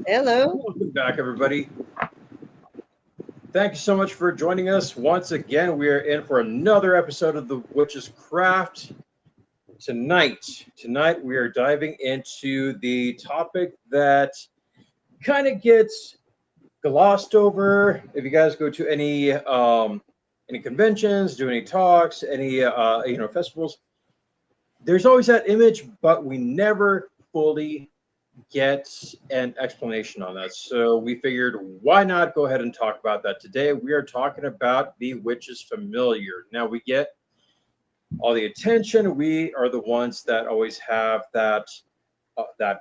Hello. Welcome back, everybody. Thank you so much for joining us once again. We are in for another episode of The Witch's Craft. Tonight we are diving into the topic that kind of gets glossed over. If you guys go to any conventions, do any talks, any festivals, there's always that image, but we never fully get an explanation on that. So we figured, why not go ahead and talk about that today? We are talking about the witch's familiar. Now we get all the attention. We are the ones that always have that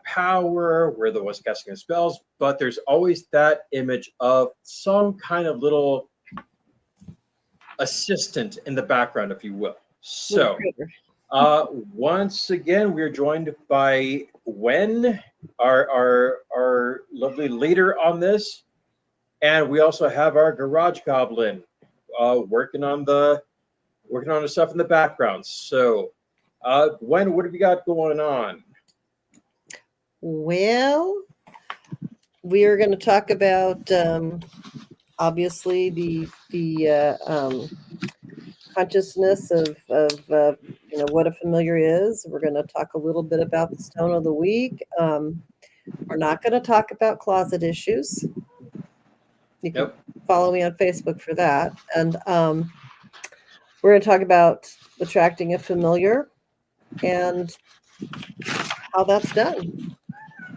power. We're the ones casting the spells, but there's always that image of some kind of little assistant in the background, if you will. So once again, we're joined by Gwen, our lovely leader on this, and we also have our garage goblin working on the stuff in the background. So, Gwen, what have you got going on? Well, we are going to talk about obviously the consciousness of what a familiar is. We're going to talk a little bit about the stone of the week. We're not going to talk about closet issues. You can follow me on Facebook for that. And we're going to talk about attracting a familiar and how that's done.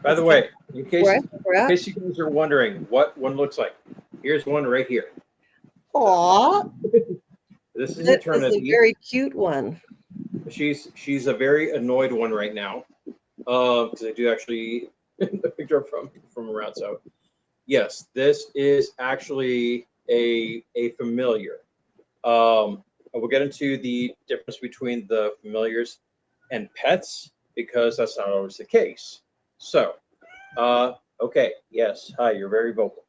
By the way, in case you guys are wondering what one looks like, here's one right here. Aww. This is Eternity. A very cute one. She's a very annoyed one right now, because I do actually picked her up from around. So, yes, this is actually a familiar. We'll get into the difference between the familiars and pets because that's not always the case. So, okay, yes, hi, you're very vocal.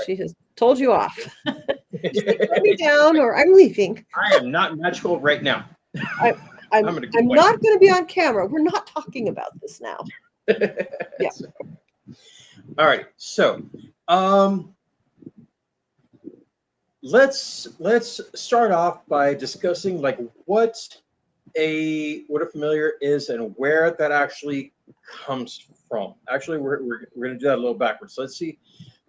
She has told you off. Put me down, or I'm leaving. I am not magical right now. I'm not going to be on camera. We're not talking about this now. Yeah. All right. So, let's start off by discussing like what a familiar is and where that actually comes from. Actually, we're going to do that a little backwards. So let's see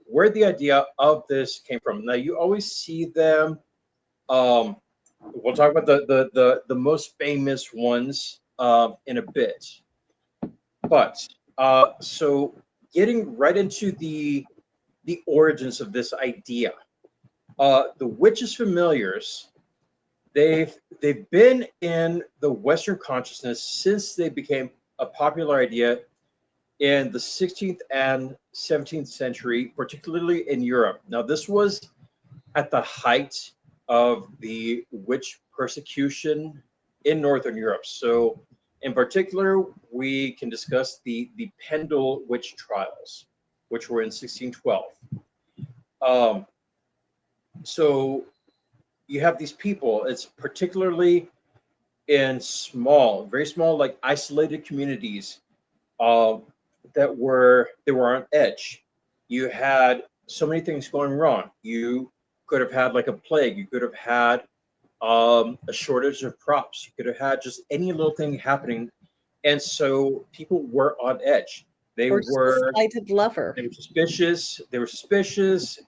where the idea of this came from. Now, you always see them. We'll talk about the most famous ones in a bit. But so getting right into the origins of this idea, the witches' familiars, they've been in the Western consciousness since they became a popular idea in the 16th and 17th century, particularly in Europe. Now, this was at the height of the witch persecution in Northern Europe. So, in particular, we can discuss the Pendle witch trials, which were in 1612. So, you have these people. It's particularly in very small, like isolated communities that were on edge. You had so many things going wrong. You could have had like a plague. You could have had a shortage of crops. You could have had just any little thing happening, and so people were on edge. They were slighted lover. They were suspicious.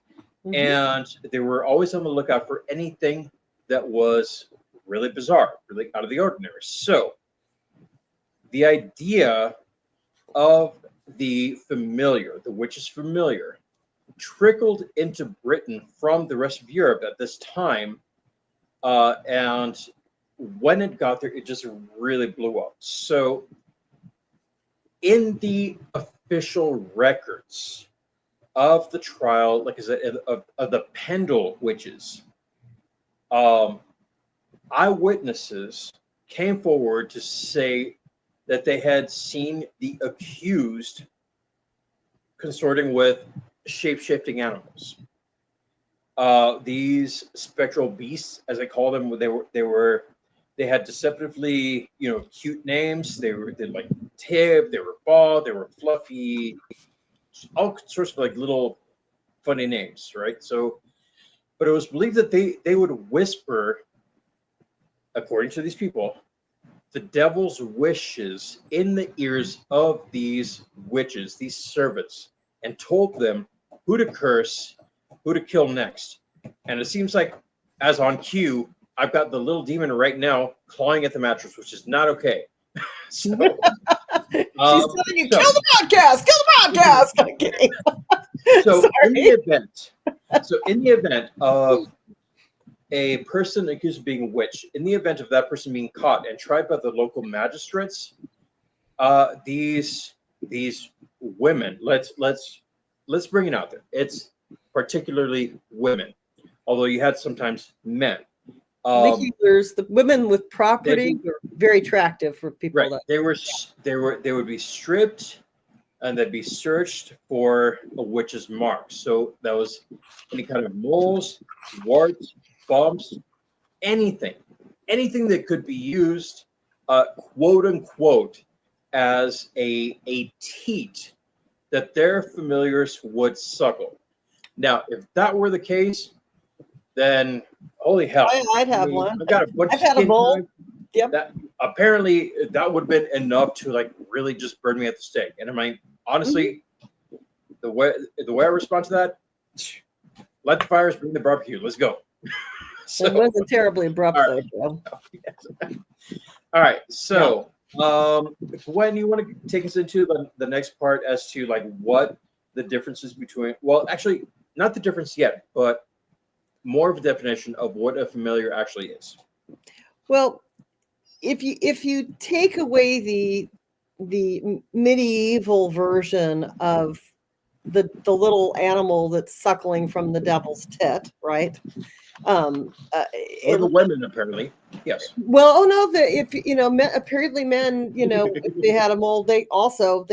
Mm-hmm. And they were always on the lookout for anything that was really bizarre, really out of the ordinary. So the idea of the familiar, the witch's familiar, trickled into Britain from the rest of Europe at this time. And when it got there, it just really blew up. So in the official records of the trial, like I said, of the Pendle witches, eyewitnesses came forward to say that they had seen the accused consorting with shape-shifting animals. These spectral beasts, as I call them, they had deceptively, cute names. They like Tib, they were bald, they were fluffy, all sorts of like little funny names, right? So, but it was believed that they would whisper, according to these people, the devil's wishes in the ears of these witches, these servants, and told them who to curse, who to kill next. And it seems like, as on cue, I've got the little demon right now clawing at the mattress, which is not okay. So, She's um, telling you, so, kill the podcast, kill the podcast. I'm kidding. so in the Sorry. event, so in the event of a person accused of being a witch, in the event of that person being caught and tried by the local magistrates, these women, let's bring it out there. It's particularly women, although you had sometimes men. The Um, healers, the women with they'd property, be were very attractive for people. right. That They would be stripped and they'd be searched for a witch's mark. So that was any kind of moles, warts, bumps, anything, anything that could be used, quote unquote, as a teat that their familiars would suckle. Now, if that were the case, then holy hell! I'd I have mean, one. I got a bunch I've of had a skin bowl. time. Yep. That apparently that would have been enough to like really just burn me at the stake. And I mean, honestly, the way I respond to that, light the fires, bring the barbecue. Let's go. It wasn't terribly abrupt, all though, right. Joe. All right. So, Gwen, you want to take us into the next part as to like what the differences between, well, actually, not the difference yet, but more of a definition of what a familiar actually is. Well, if you take away the medieval version of the little animal that's suckling from the devil's tit, right? Or the And women, apparently. Yes. well, oh no, if apparently men, if they had a mole, they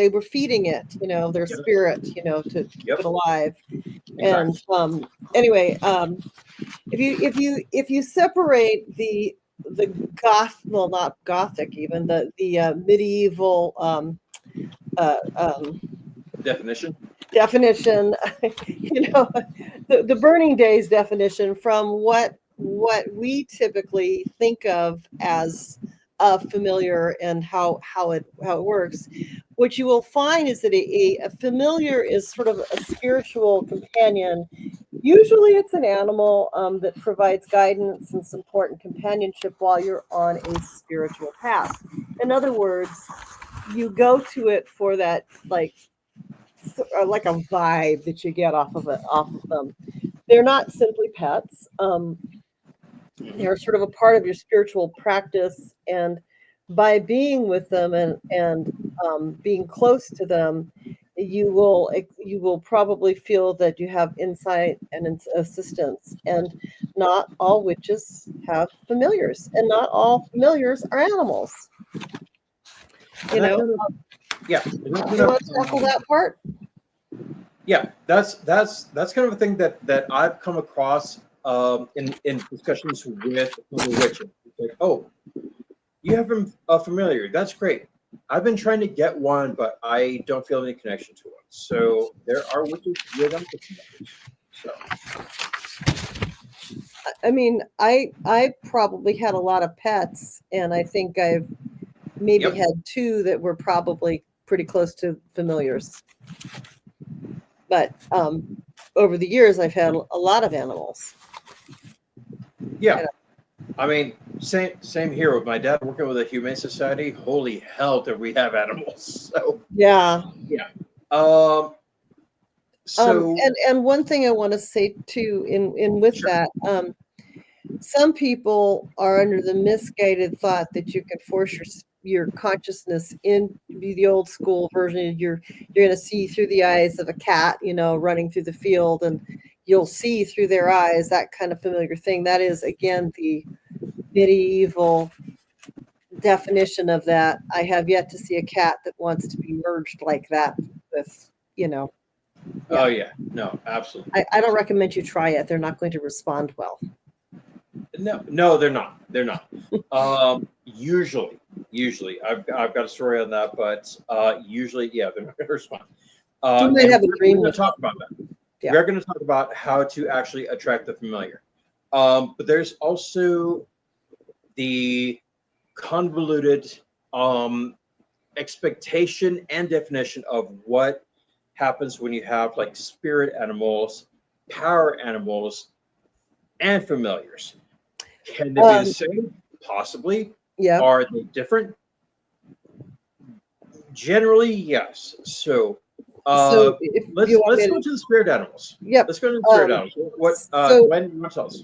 were feeding it, their Yep. spirit, to keep Yep. it alive. Exactly. And anyway, if you separate the well, not Gothic, even the medieval Definition. definition, the burning days definition from what we typically think of as a familiar and how it works. What you will find is that a familiar is sort of a spiritual companion. Usually it's an animal that provides guidance and support and companionship while you're on a spiritual path. In other words, you go to it for that like a vibe that you get off of them. They're not simply pets. They're sort of a part of your spiritual practice, and by being with them and being close to them, you will probably feel that you have insight and assistance. And not all witches have familiars, and not all familiars are animals. And that kind of, yeah. You want to tackle that part? Yeah, that's kind of a thing that I've come across in discussions with other witches. It's like, oh, you have a familiar. That's great. I've been trying to get one, but I don't feel any connection to it. So there are witches with them. So I mean, I probably had a lot of pets, and I think I've maybe Yep. had two that were probably pretty close to familiars. But over the years, I've had a lot of animals. yeah, I mean, same here with my dad working with a humane society. Holy hell, did we have animals? So Yeah. yeah. So And one thing I want to say too, in with sure. that, some people are under the misguided thought that you can force your consciousness into the old school version. You're going to see through the eyes of a cat, running through the field, and you'll see through their eyes, that kind of familiar thing. That is, again, the medieval definition of that. I have yet to see a cat that wants to be merged like that with, Oh yeah, no, absolutely. I don't recommend you try it. They're not going to respond well. No, they're not. They're not. Usually, I've got a story on that, but usually, yeah, they're not going to respond. You might And have a we're dream going with to talk about that. Yeah. We're going to talk about how to actually attract the familiar. But there's also the convoluted expectation and definition of what happens when you have like spirit animals, power animals, and familiars. Can they be the Um, same? Possibly. yeah. Are they different? Generally, yes. So uh, So if you let's want me let's go to, to the spirit animals. yep. Let's go to the spirit Um, animals. What so Gwen, you want to tell us?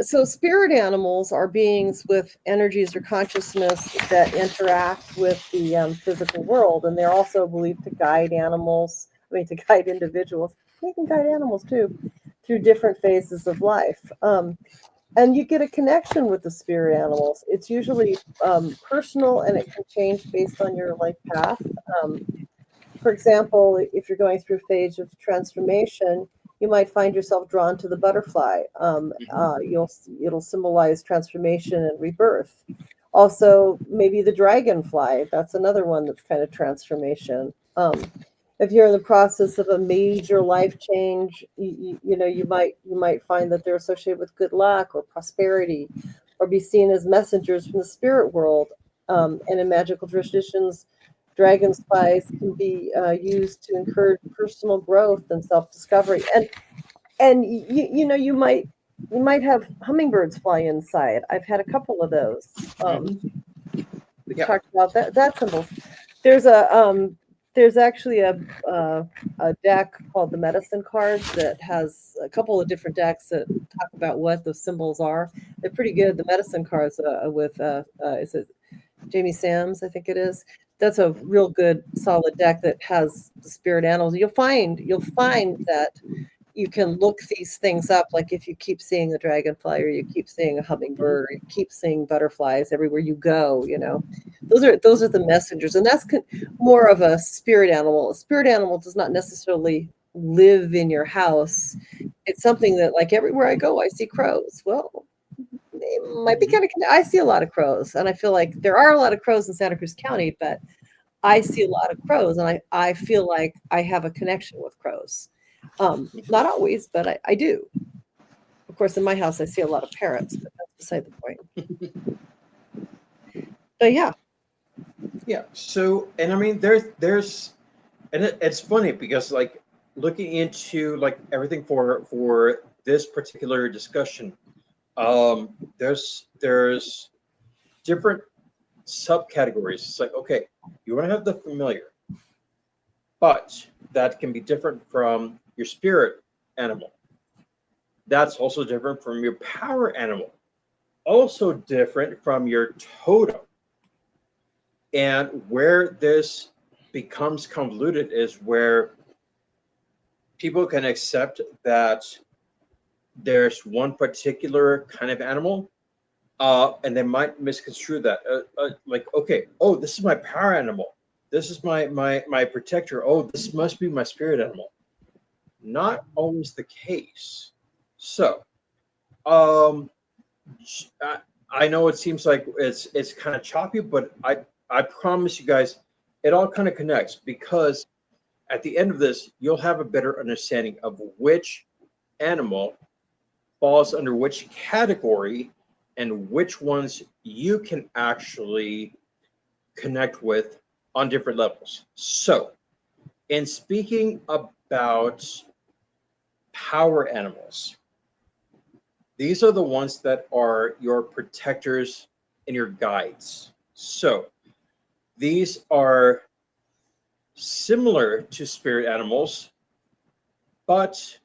So spirit animals are beings with energies or consciousness that interact with the physical world, and they're also believed to guide animals. I mean, to guide individuals. They can guide animals too through different phases of life. And you get a connection with the spirit animals. It's usually personal, and it can change based on your life path. Um, for example, if you're going through a phase of transformation, you might find yourself drawn to the butterfly. It'll symbolize transformation and rebirth. Also, maybe the dragonfly. That's another one that's kind of transformation. If you're in the process of a major life change, you might find that they're associated with good luck or prosperity, or be seen as messengers from the spirit world. And in magical traditions, dragonflies can be used to encourage personal growth and self-discovery. And you might have hummingbirds fly inside. I've had a couple of those. Mhm. We've Yeah. talked about that symbol. There's there's actually a deck called the medicine cards that has a couple of different decks that talk about what those symbols are. They're pretty good. The medicine cards with is it Jamie Sams, I think it is. That's a real good solid deck that has the spirit animals. You'll find that you can look these things up. Like if you keep seeing a dragonfly, or you keep seeing a Mhm. hummingbird, or you keep seeing butterflies everywhere you go, those are the messengers, and that's more of a spirit animal. A spirit animal does not necessarily live in your house. It's something that, like, everywhere I go, I see crows. Well, they might be Mhm. kind of. I see a lot of crows, and I feel like there are a lot of crows in Santa Cruz County, but I see a lot of crows, and I feel like I have a connection with crows. Not always, but I do. Of course, in my house, I see a lot of parrots, but that's beside the point. But yeah, Yeah. So, and I mean, there's, and it's funny because like looking into like everything for this particular discussion, there's different subcategories. It's like, okay, you want to have the familiar, but that can be different from your spirit animal. That's also different from your power animal. Also different from your totem. And where this becomes convoluted is where people can accept that there's one particular kind of animal, and they might misconstrue that. Like, okay, oh, this is my power animal. This is my protector. Oh, this must be my spirit animal. Not always the case. So, um, I, I know it seems like it's kind of choppy, but I promise you guys, it all kind of connects because at the end of this, you'll have a better understanding of which animal falls under which category and which ones you can actually connect with on different levels. So, in speaking about power animals, these are the ones that are your protectors and your guides. So, these are similar to spirit animals, but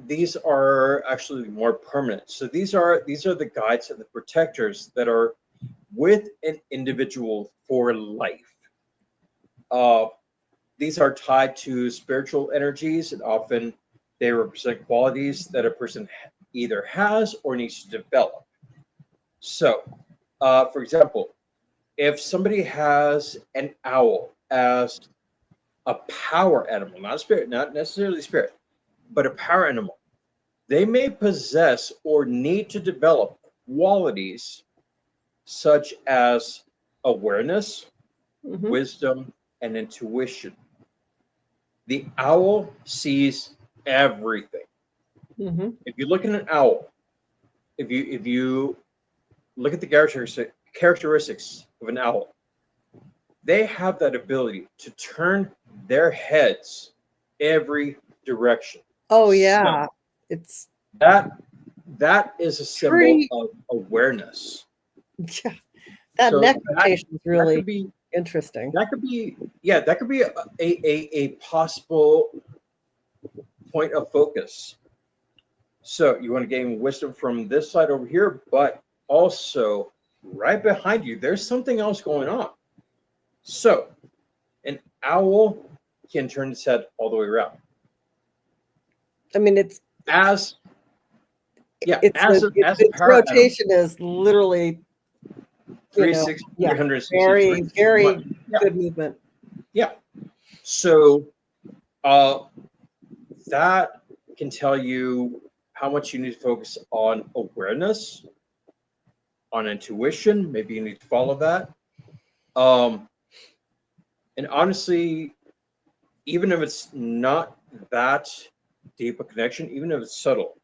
these are actually more permanent. So these are the guides and the protectors that are with an individual for life. Uh, these are tied to spiritual energies, and often they represent qualities that a person either has or needs to develop. So, for example, if somebody has an owl as a power animal, not a spirit, not necessarily spirit, but a power animal, they may possess or need to develop qualities such as awareness, hmm wisdom, and intuition. The owl sees everything. Mm-hmm. If you look at an owl, if you look at the characteristics of an owl, they have that ability to turn their heads every direction. Oh So yeah, it's that that is a symbol pretty. of awareness. Yeah, that So neck rotation is that really could be interesting. that could be yeah, that could be a possible point of focus. So you want to gain wisdom from this side over here, but also right behind you, there's something else going on. So an owl can turn its head all the way around. I mean, it's As yeah, it's a, as a its power animal, rotation is literally, you know, 360, yeah, 360 very, degrees. very Yeah, good movement. yeah. So uh, that can tell you how much you need to focus on awareness, on intuition. Maybe you need to follow that. Um, and honestly, even if it's not that deep a connection, even if it's subtle,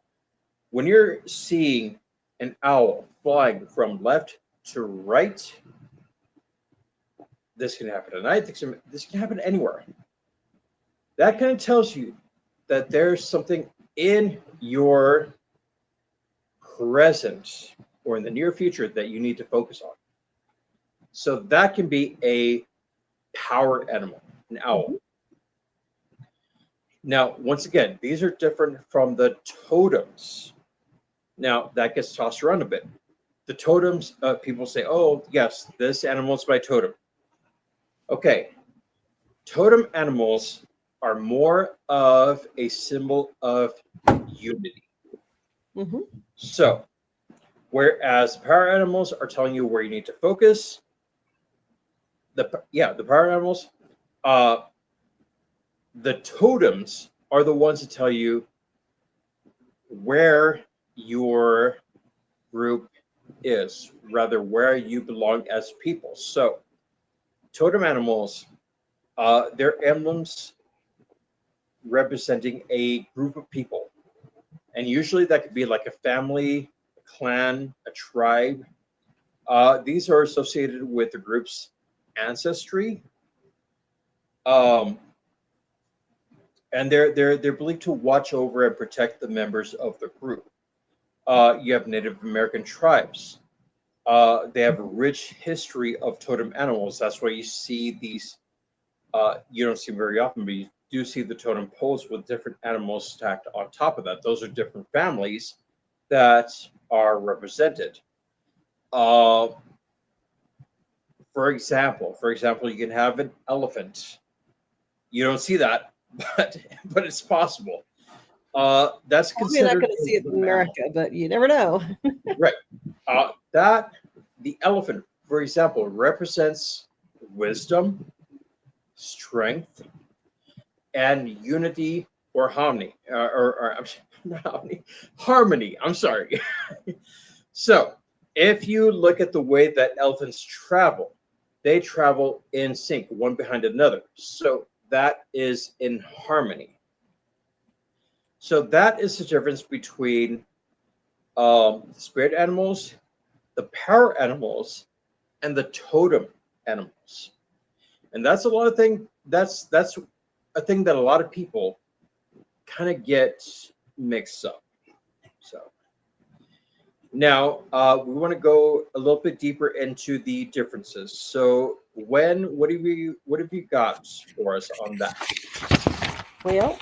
when you're seeing an owl flying from left to right, this can happen at night. This can happen anywhere. That kind of tells you that there's something in your present or in the near future that you need to focus on. So that can be a power animal, an owl. Mhm. Now, once again, these are different from the totems. Now, that gets tossed around a bit. The totems, people say, oh, yes, this animal is my totem. Okay, totem animals are more of a symbol of unity. Mhm. So, whereas power animals are telling you where you need to focus, the power animals, uh, the totems are the ones that tell you where your group is, rather where you belong as people. So, totem animals, they're emblems representing a group of people, and usually that could be like a family, a clan, a tribe. These are associated with the group's ancestry, um, and they're believed to watch over and protect the members of the group. You have Native American tribes. They have a rich history of totem animals. That's why you see these. You don't see them very often, but you do see the totem poles with different animals stacked on top of that. Those are different families that are represented. Uh, for example, you can have an elephant. You don't see that, but it's possible. That's Probably not considered going to a see it in mammal, America, but you never know. right? That the elephant, for example, represents wisdom, strength, and unity or harmony, or not harmony, harmony. I'm sorry. So, if you look at the way that elephants travel, they travel in sync, one behind another. So that is in harmony. So that is the difference between spirit animals, the power animals, and the totem animals. And that's a lot of thing. That's a thing that a lot of people kind of get mixed up. So now we want to go a little bit deeper into the differences. So what have you got for us on that? Well,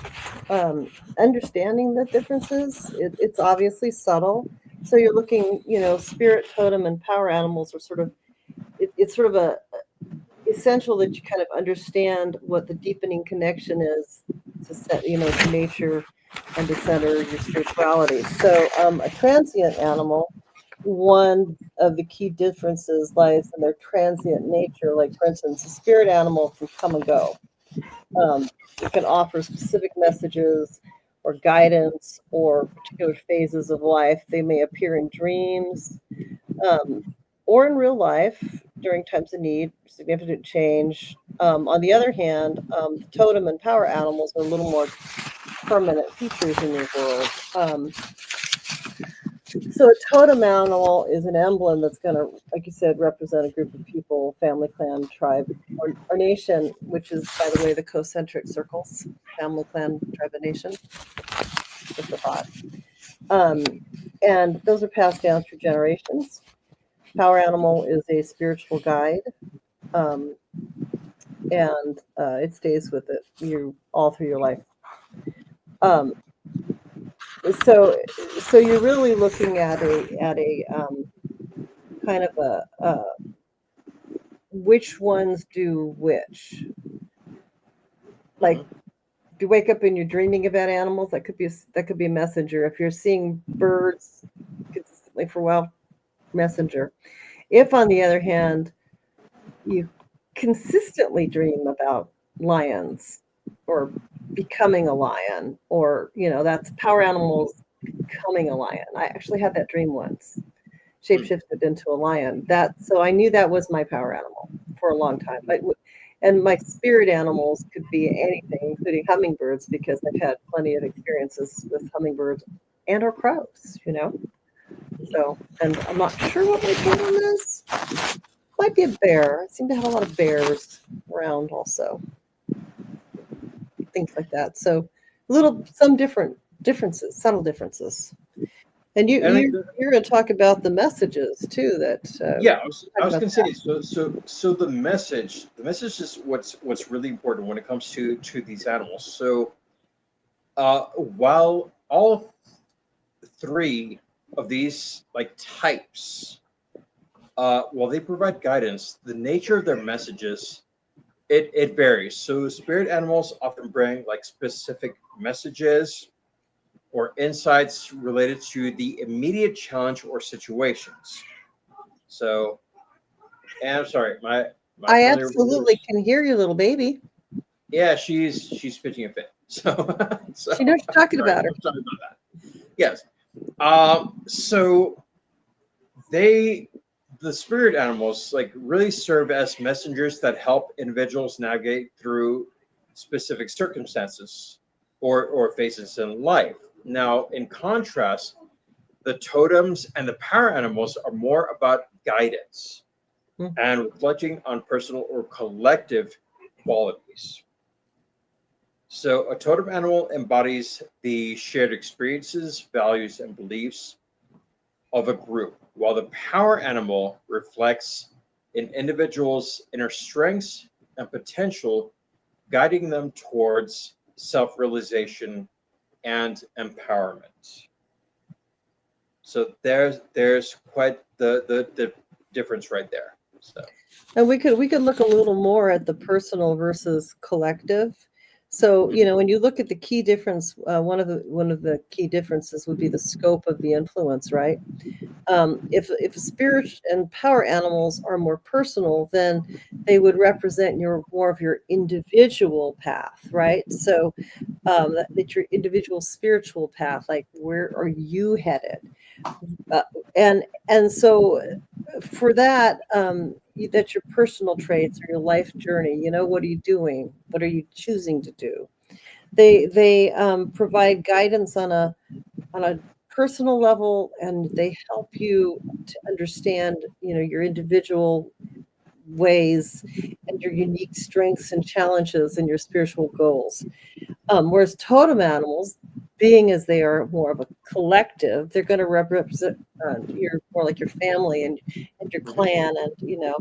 understanding the differences, it's obviously subtle. So you're looking, spirit totem and power animals are sort of, it's sort of a essential that you kind of understand what the deepening connection is to set, to nature and to center your spirituality. So a transient animal, one of the key differences lies in their transient nature. Like for instance, a spirit animal can come and go. It can offer specific messages or guidance or particular phases of life. They may appear in dreams, um, or in real life during times of need, significant change, On the other hand, totem and power animals are a little more permanent features in your world. So a totem animal is an emblem that's going to, like you said, represent a group of people, family, clan, tribe, or nation, which is, by the way, the concentric circles, family, clan, tribe, and nation. Just a thought. And those are passed down through generations. Power animal is a spiritual guide, um, and it stays with you all through your life. Um, so, so you're really looking at a kind of a which ones do which. Like, Mhm. you wake up and you're dreaming about animals, that could be a messenger. If you're seeing birds consistently for a while, messenger. If, on the other hand, you consistently dream about lions or becoming a lion, or that's power animals becoming a lion. I actually had that dream once, Hmm. shapeshifted into a lion. So I knew that was my power animal for a long time. And my spirit animals could be anything, including hummingbirds, because I've had plenty of experiences with hummingbirds and or crows. So, and I'm not sure what my totem is. Might be a bear. I seem to have a lot of bears around also. Things like that. So, some differences, subtle differences. And you And you you're going to talk about the messages too. That yeah, I talk was about gonna that. say, so the message is what's really important when it comes to these animals. So while all three of these like types, while they provide guidance, the nature of their messages, it varies. So spirit animals often bring like specific messages or insights related to the immediate challenge or situations. So, and I'm sorry, my I familiar absolutely viewers, can hear your little baby. yeah, she's pitching a fit. So She knows you're talking sorry, about her. I'm sorry about that. Yes. So they the spirit animals like really serve as messengers that help individuals navigate through specific circumstances or phases in life. Now, in contrast, the totems and the power animals are more about guidance Mm. and reflecting on personal or collective qualities. So, a totem animal embodies the shared experiences, values, and beliefs of a group, while the power animal reflects an individual's inner strengths and potential, guiding them towards self realization and empowerment. So there's quite the difference right there. So And we could look a little more at the personal versus collective. So, mhm, when you look at the key difference, one of the key differences would be the scope of the influence, right? If spirit and power animals are more personal, then they would represent more of your individual path, right? So that's your individual spiritual path, like where are you headed? Uh, and so for that, that's your personal traits or your life journey. What are you doing? What are you choosing to do? They provide guidance on a personal level, and they help you to understand, your individual ways and your unique strengths and challenges and your spiritual goals. Whereas totem animals, being as they are more of a collective, they're going to represent your more like your family and your mhm, clan, and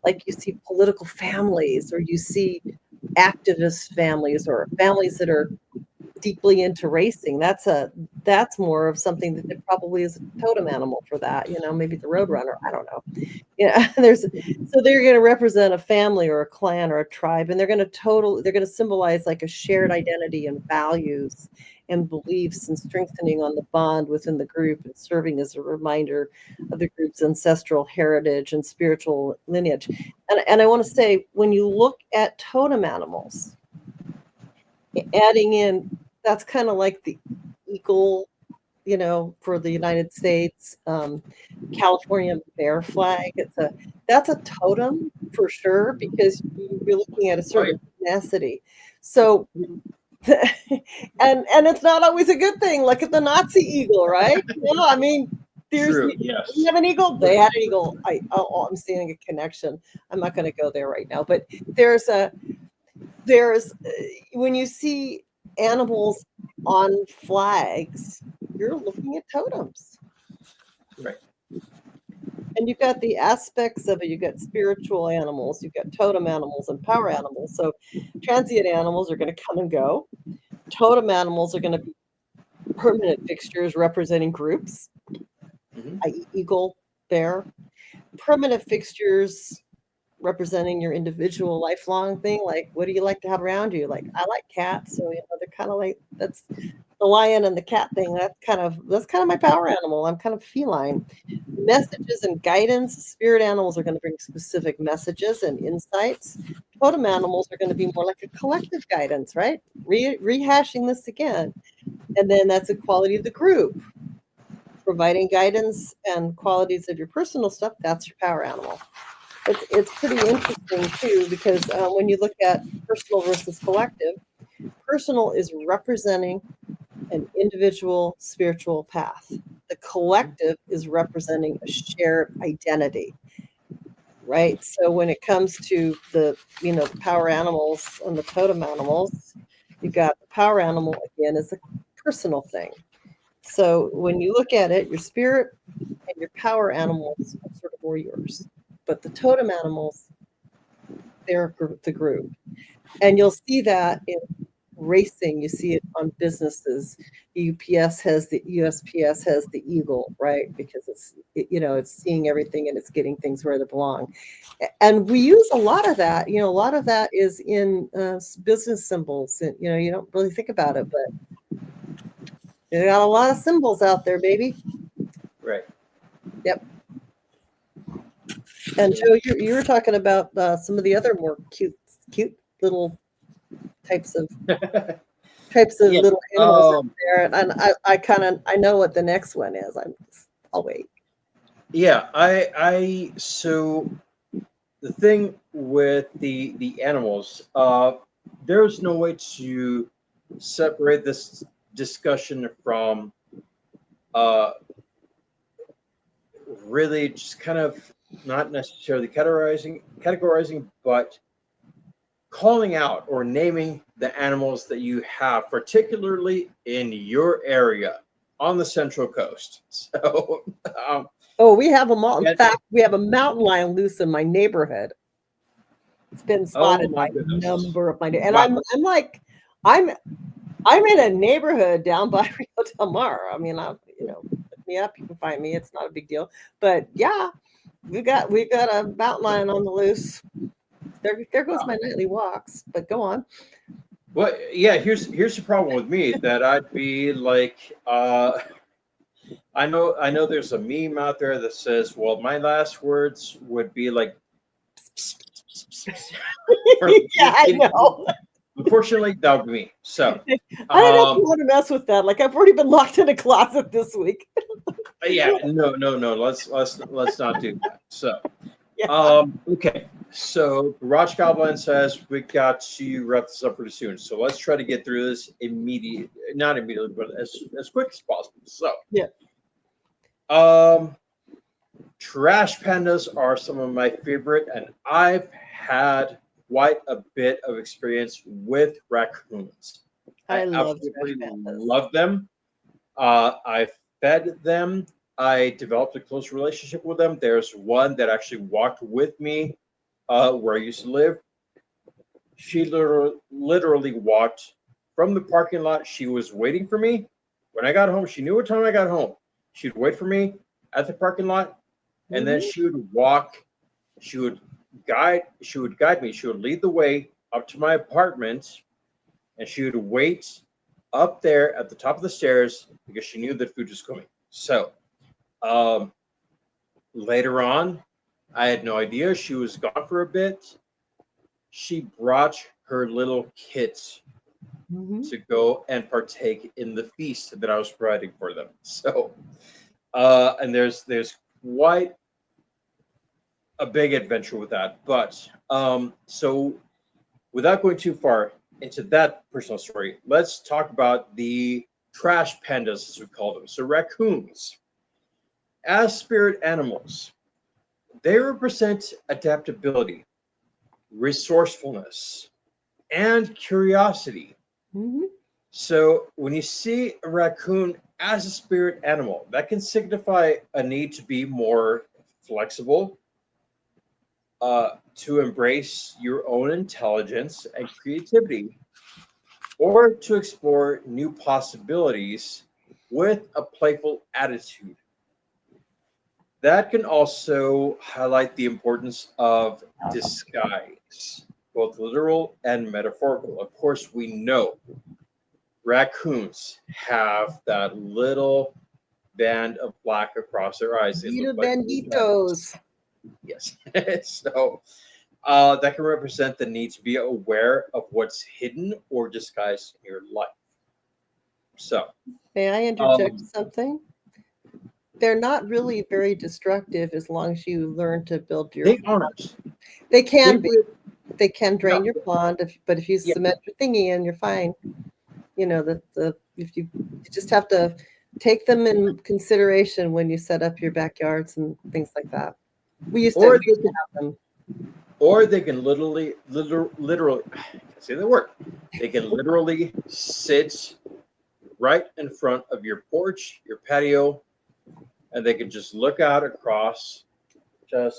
like you see political families, or you see activist families, or families that are deeply into racing. That's more of something that there probably is a totem animal for that. Maybe the roadrunner. I don't know. They're going to represent a family or a clan or a tribe, and they're going to symbolize like a shared identity and values and beliefs, and strengthening on the bond within the group, and serving as a reminder of the group's ancestral heritage and spiritual lineage. And I want to say, when you look at totem animals, adding in, that's kind of like the eagle, for the United States, California bear flag. That's a totem for sure because you're looking at a Right. certain tenacity. So, and it's not always a good thing. Look at the Nazi eagle, right? I mean, there's True. you Yes. have an eagle. They had an eagle. I'm seeing a connection. I'm not going to go there right now, but there's a there's when you see animals on flags, you're looking at totems. Right. And you've got the aspects of it. You've got spiritual animals, you've got totem animals and power animals. So transient animals are going to come and go. Totem animals are going to be permanent fixtures representing groups, Hmm. i.e. eagle, bear. Permanent fixtures representing your individual lifelong thing. Like, what do you like to have around you? Like, I like cats. So, they're kind of like, that's the lion and the cat thing. That's kind of my power animal. I'm kind of feline. Messages and guidance. Spirit animals are going to bring specific messages and insights. Totem animals are going to be more like a collective guidance, right? Rehashing this again. And then that's the quality of the group. Providing guidance and qualities of your personal stuff, that's your power animal. It's pretty interesting too because when you look at personal versus collective, personal is representing an individual spiritual path. The collective is representing a shared identity, right? So when it comes to the power animals and the totem animals, you've got the power animal again is a personal thing. So when you look at it, your spirit and your power animals are sort of more yours, but the totem animals, they're the group. And you'll see that in racing, you see it on businesses. USPS has the eagle, right? Because it's seeing everything and it's getting things where they belong. And we use a lot of that. A lot of that is in business symbols. And, you don't really think about it, but you got a lot of symbols out there, baby. Right. Yep. And Joe, you were talking about some of the other more cute little types of Yeah. little animals out there, and I know what the next one is. I'll wait. Yeah. So the thing with the animals, there's no way to separate this discussion from uh, really just kind of not necessarily categorizing, but calling out or naming the animals that you have, particularly in your area on the Central Coast. So, Oh, we have them all. In yeah. fact, we have a mountain lion loose in my neighborhood. It's been Oh spotted my by a goodness! number of my and Wow. I'm like I'm I'm in a neighborhood down by Rio Del Mar. I mean, look me up, you can find me. It's not a big deal. But yeah, we got a mountain lion on the loose. There goes my nightly walks. But go on. Well, yeah. Here's the problem with me that I'd be like, I know. There's a meme out there that says, "Well, my last words would be like." Or Yeah, I it- know. unfortunately, that would be me. So, I don't know if you um, want to mess with that. Like I've already been locked in a closet this week. yeah, no. Let's not do that. So, Yeah. okay. So, Garage Goblin says we got to wrap this up pretty soon. So let's try to get through this not immediately, but as quick as possible. So, Yeah. um, trash pandas are some of my favorite, and I've had quite a bit of experience with raccoons. I I love trash absolutely pandas. love them. I fed them. I developed a close relationship with them. There's one that actually walked with me where I used to live. She literally walked from the parking lot. She was waiting for me. When I got home, she knew what time I got home. She'd wait for me at the parking lot, and then Mhm. she would walk. She would guide me. She would lead the way up to my apartment, and she would wait up there at the top of the stairs because she knew that food was coming. So um, later on, I had no idea she was gone for a bit. She brought her little kits Mhm. to go and partake in the feast that I was providing for them. So, and there's quite a big adventure with that. But so without going too far into that personal story, let's talk about the trash pandas, as we call them. So raccoons, as spirit animals, they represent adaptability, resourcefulness, and curiosity. Mhm. So when you see a raccoon as a spirit animal, that can signify a need to be more flexible, to embrace your own intelligence and creativity, or to explore new possibilities with a playful attitude. That can also highlight the importance of disguise, both literal and metaphorical. Of course, we know raccoons have that little band of black across their eyes. They look Little like little bandits. banditos. Yes. So that can represent the need to be aware of what's hidden or disguised in your life. So, May I interject um, something? They're not really very destructive as long as you learn to build your. they aren't. They They can be. would, They can yeah, drain your pond, but if you yeah. cement your thingy in, you're fine. You know, the if you just have to take them in consideration when you set up your backyards and things like that. Or We they used to can, have them. or they can literally, I can't say the word. They can literally sit right in front of your porch, your patio, and they can just look out across the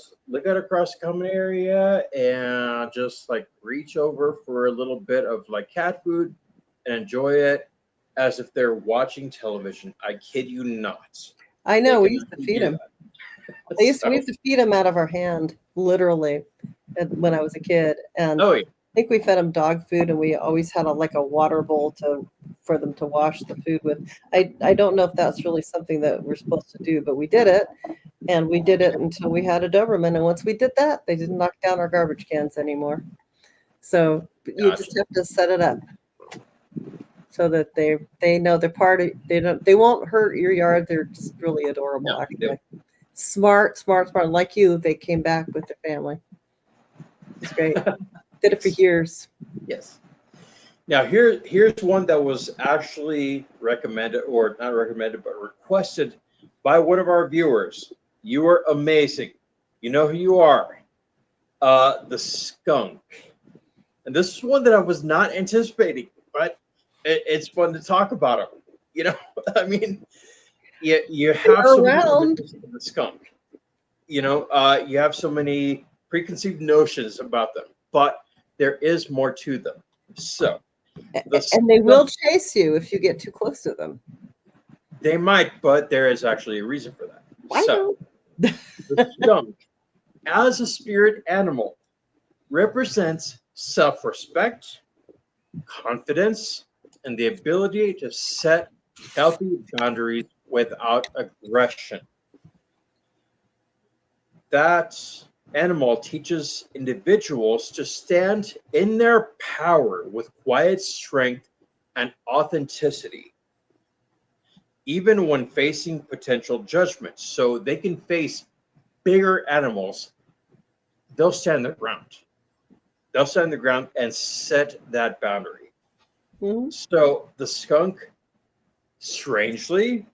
common area and just like reach over for a little bit of like cat food and enjoy it as if they're watching television. I kid you not. I They know we can used to actually feed do them. that. So, We used to feed them out of our hand, literally, when I was a kid. And oh yeah, I think we fed them dog food, and we always had like a water bowl to for them to wash the food with. I don't know if that's really something that we're supposed to do, but we did it, and we did it until we had a Doberman. And once we did that, they didn't knock down our garbage cans anymore. So you gotcha. just have to set it up so that they know they're part of. They won't hurt your yard. They're just really No, adorable, they, actually. Smart, smart, smart. Like you, they came back with their family. It's great. Did it for yes, years. yes. Now here's one that was actually recommended, or not recommended, but requested by one of our viewers. You are amazing. You know who you are. The skunk. And this is one that I was not anticipating, but it's fun to talk about them. You know, I mean, you have They're so many around. images of the skunk. You have so many preconceived notions about them, but there is more to them. So the And they skunk, will chase you if you get too close to them. they might, but there is actually a reason for that. I So know. the skunk, as a spirit animal, represents self-respect, confidence, and the ability to set healthy boundaries without aggression. That animal teaches individuals to stand in their power with quiet strength and authenticity, even when facing potential judgment. So they can face bigger animals, they'll stand their ground. They'll stand their ground and set that boundary. Mhm. So the skunk, strangely,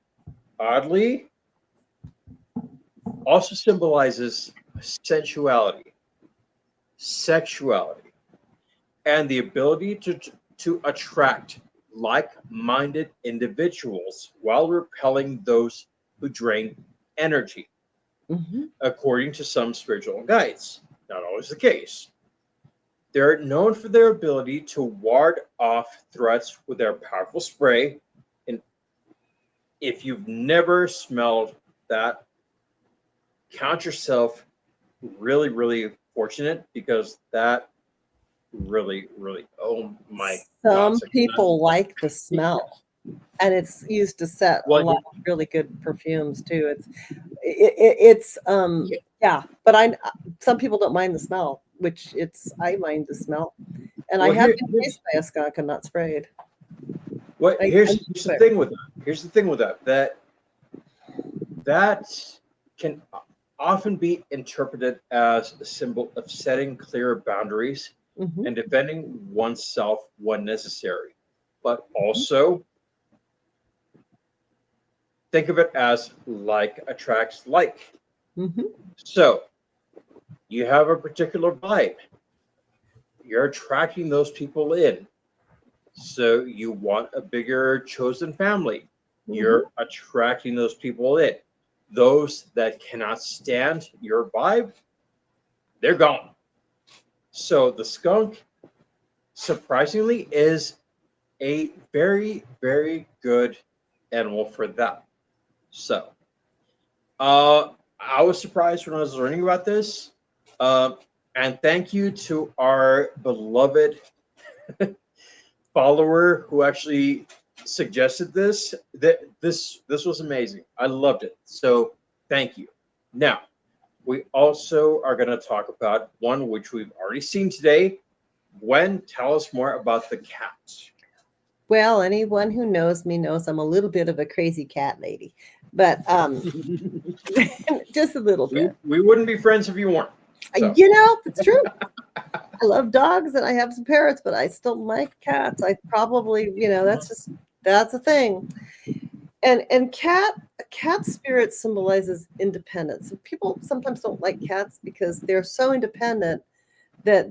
oddly, also symbolizes sensuality, sexuality, and the ability to attract like-minded individuals while repelling those who drain energy, Mhm. according to some spiritual guides. Not always the case. They're known for their ability to ward off threats with their powerful spray. And if you've never smelled that, count yourself really, really fortunate because that really, really, oh my God, Some I cannot. people like the smell, and it's used to set a Well, lot of really good perfumes too. It's yeah, yeah, but I some people don't mind the smell, which I mind the smell, and I well, have been chased by a skunk and not sprayed. What I'm here's the thing with that. Here's the thing with that. That can often be interpreted as a symbol of setting clear boundaries Mhm. and defending oneself when necessary. But also think of it as like attracts like. Mhm. So you have a particular vibe. You're attracting those people in. So you want a bigger chosen family. Mhm. You're attracting those people in. Those that cannot stand your vibe, they're gone. So the skunk, surprisingly, is a very, very good animal for that. So I was surprised when I was learning about this. Uh, and thank you to our beloved follower who actually suggested this. That this was amazing. I loved it. So thank you. Now we also are going to talk about one which we've already seen today. Gwen, tell us more about the cat. Well, anyone who knows me knows I'm a little bit of a crazy cat lady, but just a little bit. We wouldn't be friends if you weren't. So It's true. I love dogs and I have some parrots, but I still like cats. I probably, that's a thing. And cat spirit symbolizes independence. And people sometimes don't like cats because they're so independent that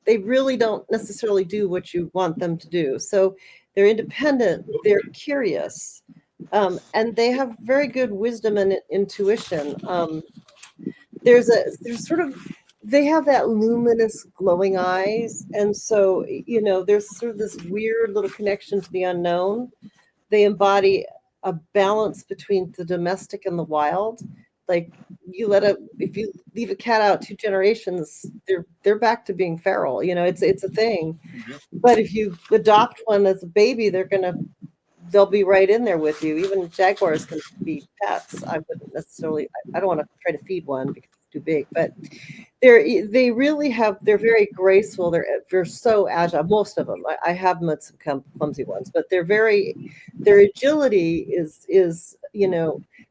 they really don't necessarily do what you want them to do. So they're independent, they're curious, and they have very good wisdom and intuition. There's sort of they have that luminous glowing eyes, and so there's sort of this weird little connection to the unknown. They embody a balance between the domestic and the wild. Like if you leave a cat out 2 generations, they're back to being feral. It's a thing. But if you adopt one as a baby, they'll be right in there with you. Even jaguars can be pets. I wouldn't necessarily. I don't want to try to feed one because it's too big. But they're very graceful. They're so agile. Most of them. I have met some clumsy ones, but their agility is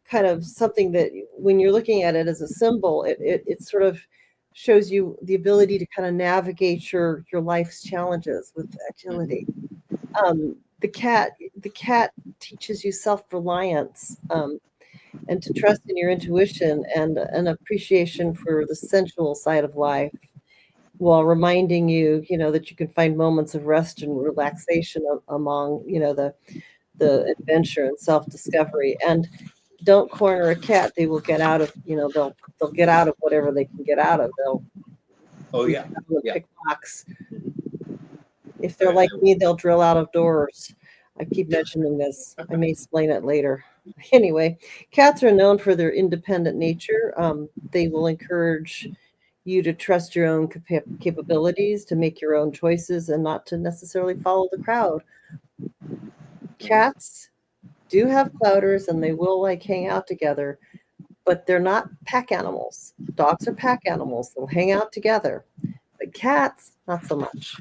kind of something that when you're looking at it as a symbol, it sort of shows you the ability to kind of navigate your life's challenges with agility. The cat teaches you self-reliance, and to trust in your intuition and an appreciation for the sensual side of life, while reminding you, that you can find moments of rest and relaxation among, the adventure and self-discovery. And don't corner a cat; they will get out of, they'll get out of whatever they can get out of. They'll Oh yeah, yeah. pick locks. If they're I, like me, they'll drill out of doors. I keep mentioning this. I may explain it later. Anyway, cats are known for their independent nature. They will encourage you to trust your own capabilities, to make your own choices, and not to necessarily follow the crowd. Cats do have clouders and they will like hang out together, but they're not pack animals. Dogs are pack animals. They'll hang out together. But cats, not so much.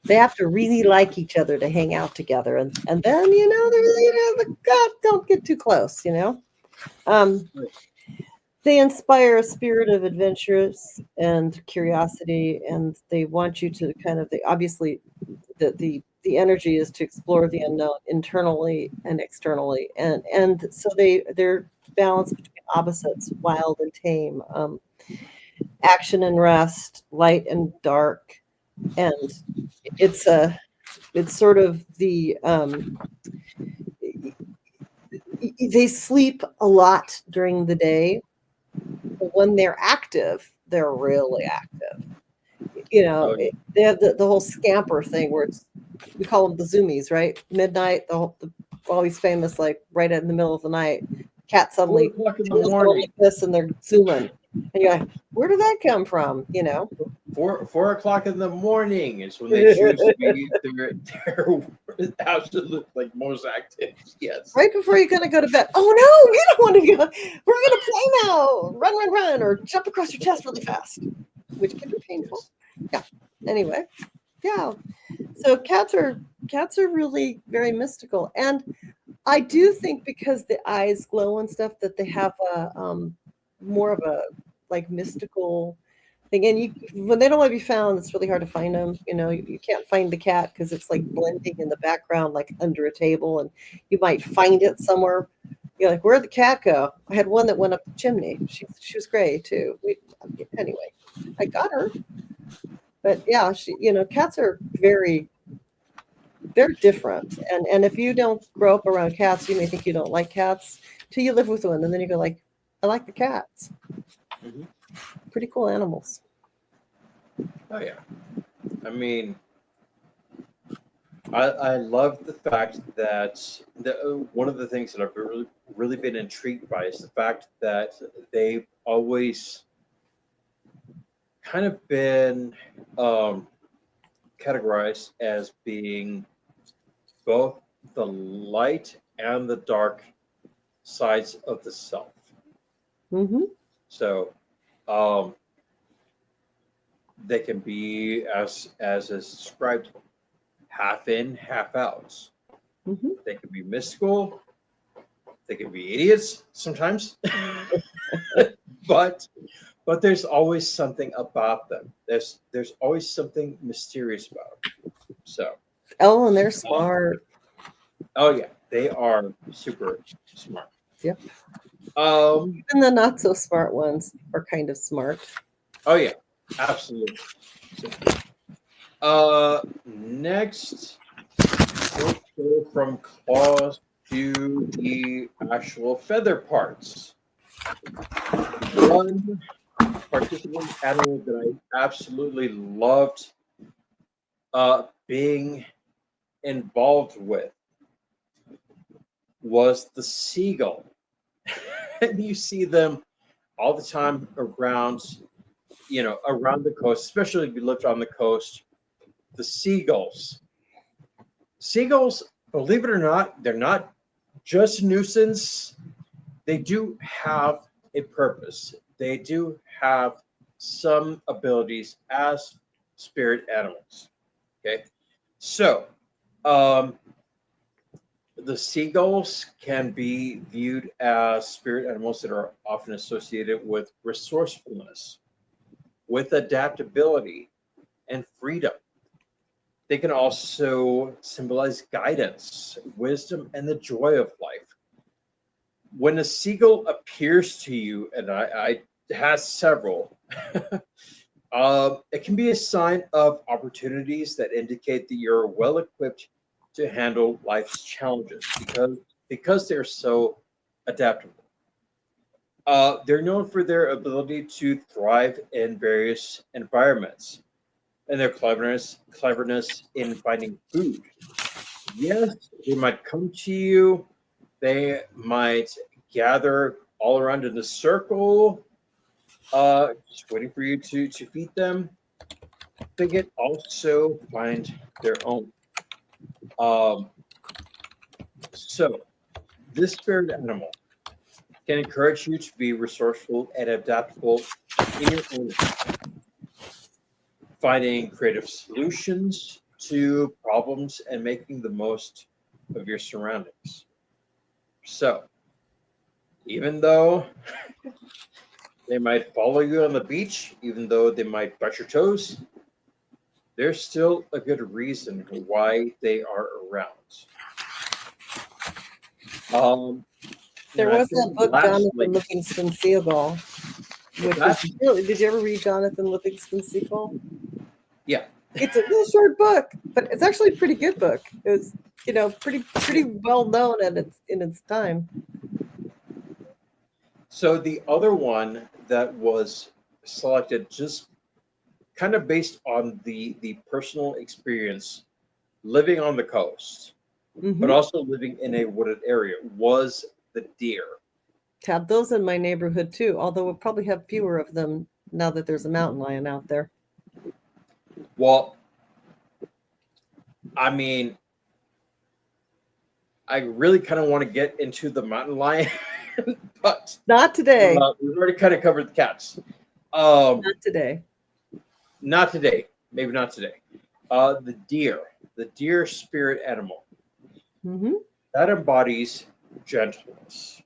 They have to really like each other to hang out together, and then they're God, don't get too close. Um, they inspire a spirit of adventurous and curiosity, and they want you to kind of. They obviously the energy is to explore the unknown internally and externally, and so they're balanced between opposites, wild and tame, action and rest, light and dark, and it's a it's sort of they sleep a lot during the day, but when they're active, they're really active. oh yeah. They have the whole scamper thing where we call them the zoomies, right? Midnight, the always famous, like right in the middle of the night, cat Four suddenly o'clock in the tails go morning. like this and they're zooming. And you're like, where did that come from? 4 o'clock in the morning is when they choose to be their absolute like most active. Yes. Right before you're gonna go to bed. Oh no, we don't want to go. We're gonna play now. Run, run, run, or jump across your chest really fast, which can be painful. Yes. Yeah. Anyway, yeah. So cats are cats are really very mystical, and I do think because the eyes glow and stuff that they have a more of a like mystical thing. And when they don't want to be found, it's really hard to find them. You can't find the cat because it's like blending in the background, like under a table, and you might find it somewhere. You're like, where'd the cat go? I had one that went up the chimney. She was gray too. Anyway, I got her, but yeah, cats are they're different. And if you don't grow up around cats, you may think you don't like cats till you live with one, and then you go like, I like the cats. Mhm. Pretty cool animals. Oh yeah. I mean, I love the fact that one of the things that I've really been intrigued by is the fact that they've always kind of been um, categorized as being both the light and the dark sides of the self. Mm-hmm. So um, they can be as is described, half in, half out. Mm-hmm. They can be mystical. They can be idiots sometimes, but there's always something about them. There's always something mysterious about them. So, Oh, and they're um, smart. oh yeah, they are super smart. Yep. Um, And the not so smart ones are kind of smart. oh yeah, absolutely. So, next, let's go from claws to the actual feather parts. One participant animal that I absolutely loved being involved with was the seagull. And you see them all the time around, around the coast, especially if you lived on the coast. The seagulls. Seagulls, believe it or not, they're not just a nuisance. They do have a purpose. They do have some abilities as spirit animals. Okay, so um, the seagulls can be viewed as spirit animals that are often associated with resourcefulness, with adaptability, and freedom. They can also symbolize guidance, wisdom, and the joy of life. When a seagull appears to you, and I has several, it can be a sign of opportunities that indicate that you're well equipped to handle life's challenges because they're so adaptable. They're known for their ability to thrive in various environments and their cleverness in finding food. Yes, they might come to you. They might gather all around in a circle, just waiting for you to feed them. They can also find their own. Um, so, this spirit animal can encourage you to be resourceful and adaptable in your own life, finding creative solutions to problems and making the most of your surroundings. So, even though they might follow you on the beach, even though they might bite your toes, there's still a good reason why they are around. Um, There and I was think that book, lastly, Jonathan Livingston Seagull, with which that, was really. Did you ever read Jonathan Livingston Seagull? yeah. It's a real short book, but it's actually a pretty good book. It was, pretty well known in its time. So the other one that was selected just kind of based on the personal experience living on the coast, but Mm-hmm. also living in a wooded area was the deer. Have those in my neighborhood too, although we'll probably have fewer of them now that there's a mountain lion out there. Well, I mean, I really kind of want to get into the mountain lion, but Not today. we've already kind of covered the cats. Um, Not today. not today. Maybe not today. The deer. the deer spirit animal. Mm-hmm. That embodies gentleness.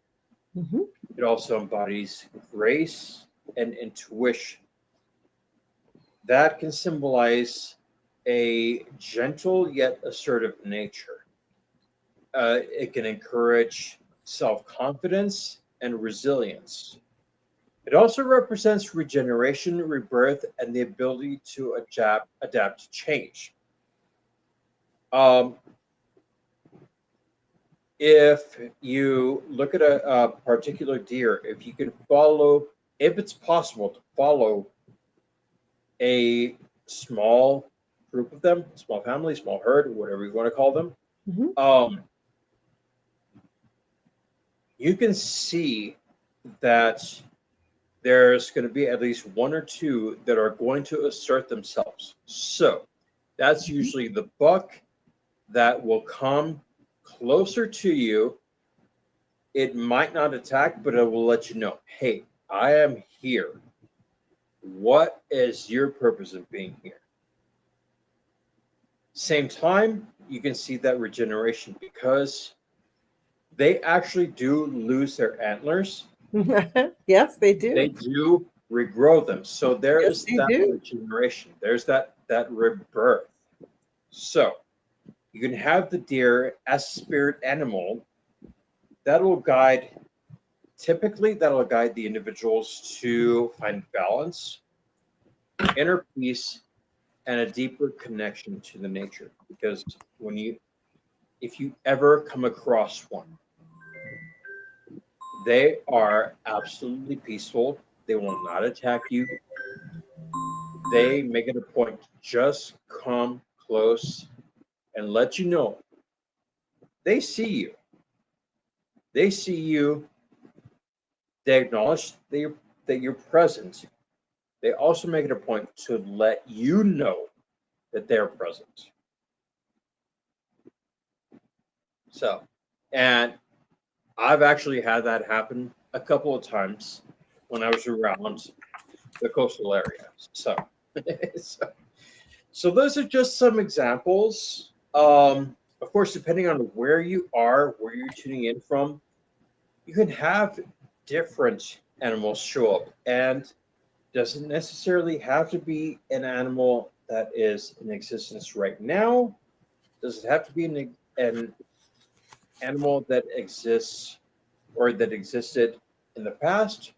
Mm-hmm. It also embodies grace and intuition. That can symbolize a gentle yet assertive nature. It can encourage self confidence and resilience. It also represents regeneration, rebirth, and the ability to adapt to change. Um, if you look at a particular deer, if you can follow, if it's possible to follow a small group of them, small family, small herd, whatever you want to call them, Mm-hmm. um, you can see that there's going to be at least one or two that are going to assert themselves. So that's usually the buck that will come closer to you. It might not attack, but it will let you know, hey, I am here. What is your purpose of being here? Same time, you can see that regeneration because they actually do lose their antlers. Yes, they do. They do regrow them. So there Yes, is they that do. regeneration. There's that rebirth. So you can have the deer as spirit animal that will guide. Typically, that'll guide the individuals to find balance, inner peace, and a deeper connection to the nature. Because if you ever come across one, they are absolutely peaceful. They will not attack you. They make it a point to just come close and let you know they see you. They see you. They acknowledge that you're present. They also make it a point to let you know that they're present. So, and I've actually had that happen a couple of times when I was around the coastal area. So, so, so those are just some examples. Of course, depending on where you are, where you're tuning in from, you can have different animals show up, and doesn't necessarily have to be an animal that is in existence right now. Does it have to be an animal that exists or that existed in the past?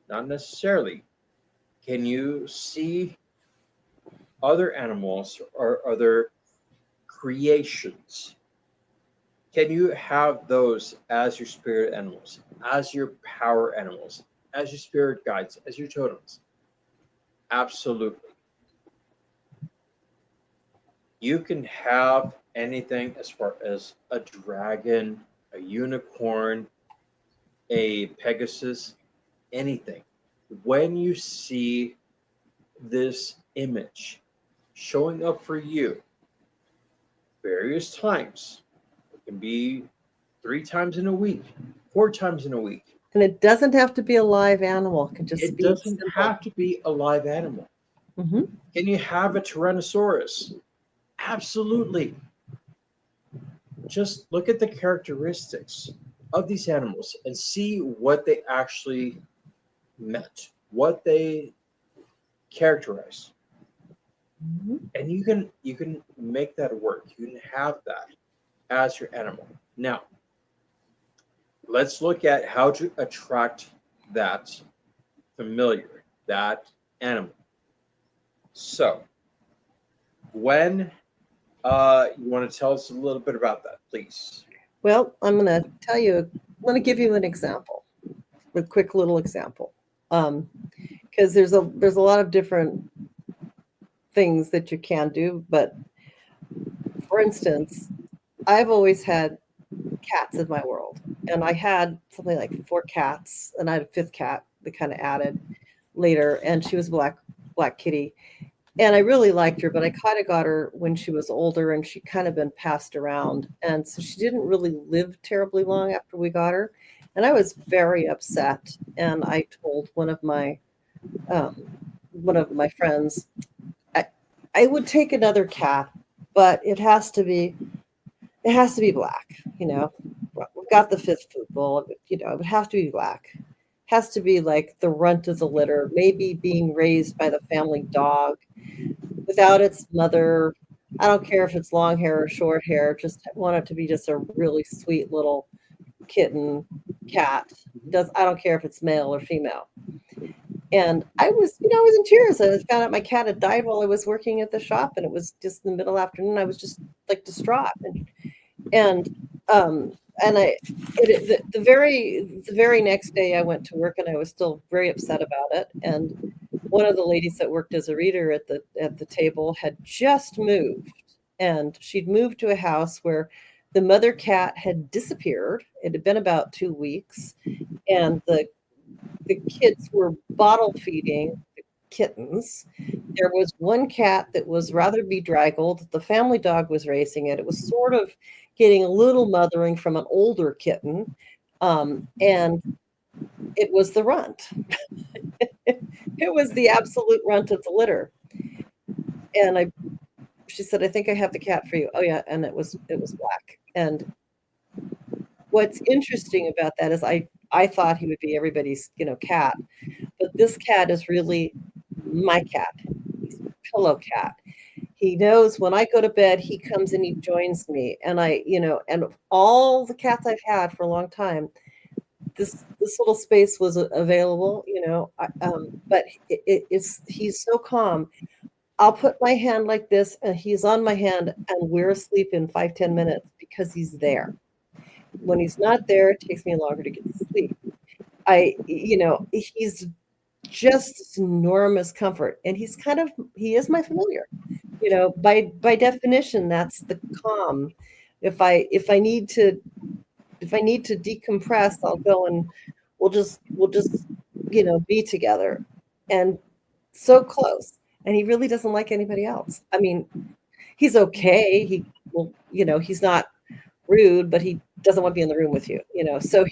Not necessarily. Can you see other animals or other creations? Can you have those as your spirit animals, as your power animals, as your spirit guides, as your totems? Absolutely. You can have anything as far as a dragon, a unicorn, a Pegasus, anything. When you see this image showing up for you various times, it can be 3 times in a week, 4 times in a week. And it doesn't have to be a live animal. It can just It be doesn't simple. have to be a live animal. Mm-hmm. Can you have a Tyrannosaurus? Absolutely. Just look at the characteristics of these animals and see what they actually meant, what they characterize. Mm-hmm. And you can make that work. You can have that as your animal. Now, let's look at how to attract that familiar, that animal. So, when you want to tell us a little bit about that, please. Well, I'm going to tell you, I'm going to give you an example, a quick little example. Because there's a lot of different things that you can do. But for instance, I've always had cats in my world. And I had something like 4 cats, and I had a fifth cat that kind of added later, and she was a black kitty. And I really liked her, but I kind of got her when she was older and she kind of been passed around. And so she didn't really live terribly long after we got her. And I was very upset. And I told um, one of my friends, I would take another cat, but it has to be black. You know, we've got the fifth food bowl. You know, it would have to be black. Has to be like the runt of the litter, maybe being raised by the family dog without its mother. I don't care if it's long hair or short hair, just want it to be just a really sweet little kitten cat. Does I don't care if it's male or female. And I was, I was in tears. I found out my cat had died while I was working at the shop, and it was just in the middle afternoon. I was just like distraught, and um, and the very next day I went to work, and I was still very upset about it. And one of the ladies that worked as a reader at the table had just moved, and she'd moved to a house where the mother cat had disappeared. It had been about 2 weeks, and the kids were bottle feeding the kittens. There was one cat that was rather bedraggled. The family dog was racing it. It was sort of getting a little mothering from an older kitten, and it was the runt. It was the absolute runt of the litter. And she said, "I think I have the cat for you." Oh yeah, and it was black. And what's interesting about that is I thought he would be everybody's, cat, but this cat is really my cat. He's my pillow cat. He knows when I go to bed, he comes and he joins me. And and of all the cats I've had for a long time, this little space was available, but he's so calm. I'll put my hand like this, and he's on my hand, and we're asleep in 5-10 minutes because he's there. When he's not there, it takes me longer to get to sleep. He's just this enormous comfort, and he is my familiar. By definition, that's the calm. If I need to decompress, I'll go and we'll just be together, and so close. And he really doesn't like anybody else. I mean, he's okay. He's not rude, but he doesn't want to be in the room with you, So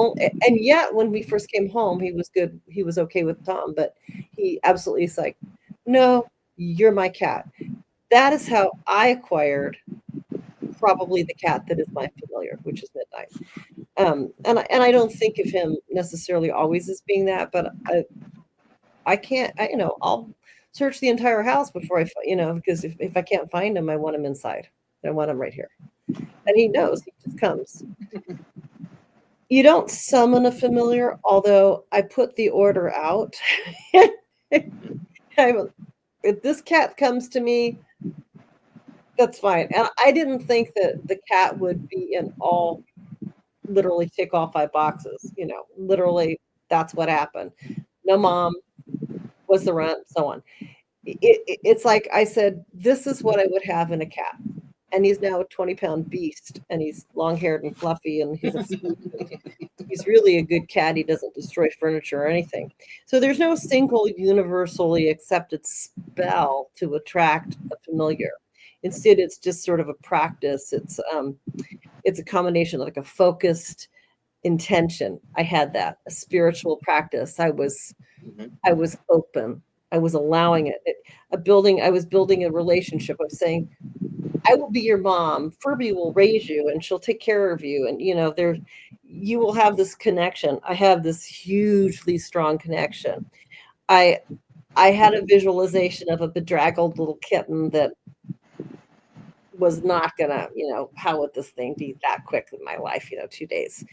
and yet when we first came home, he was good. He was okay with Tom, but he absolutely is like, no, you're my cat. That is how I acquired probably the cat that is my familiar, which is Midnight. And I don't think of him necessarily always as being that, but I can't, I'll search the entire house before because if I can't find him, I want him inside. I want him right here. And he knows, he just comes. You don't summon a familiar, although I put the order out. If this cat comes to me, that's fine. And I didn't think that the cat would be in all literally tick off 5 boxes. Literally, that's what happened. No mom, was the runt, so on. It's like I said, this is what I would have in a cat. And he's now a 20-pound beast, and he's long-haired and fluffy, and he's really a good cat. He doesn't destroy furniture or anything. So there's no single universally accepted spell to attract a familiar. Instead, it's just sort of a practice. It's a combination of like a focused intention. I had that, a spiritual practice. I was open. I was allowing it. I was building a relationship. I was saying, I will be your mom. Furby will raise you, and she'll take care of you. And you will have this connection. I have this hugely strong connection. I had a visualization of a bedraggled little kitten that was not gonna, how would this thing be that quick in my life? 2 days,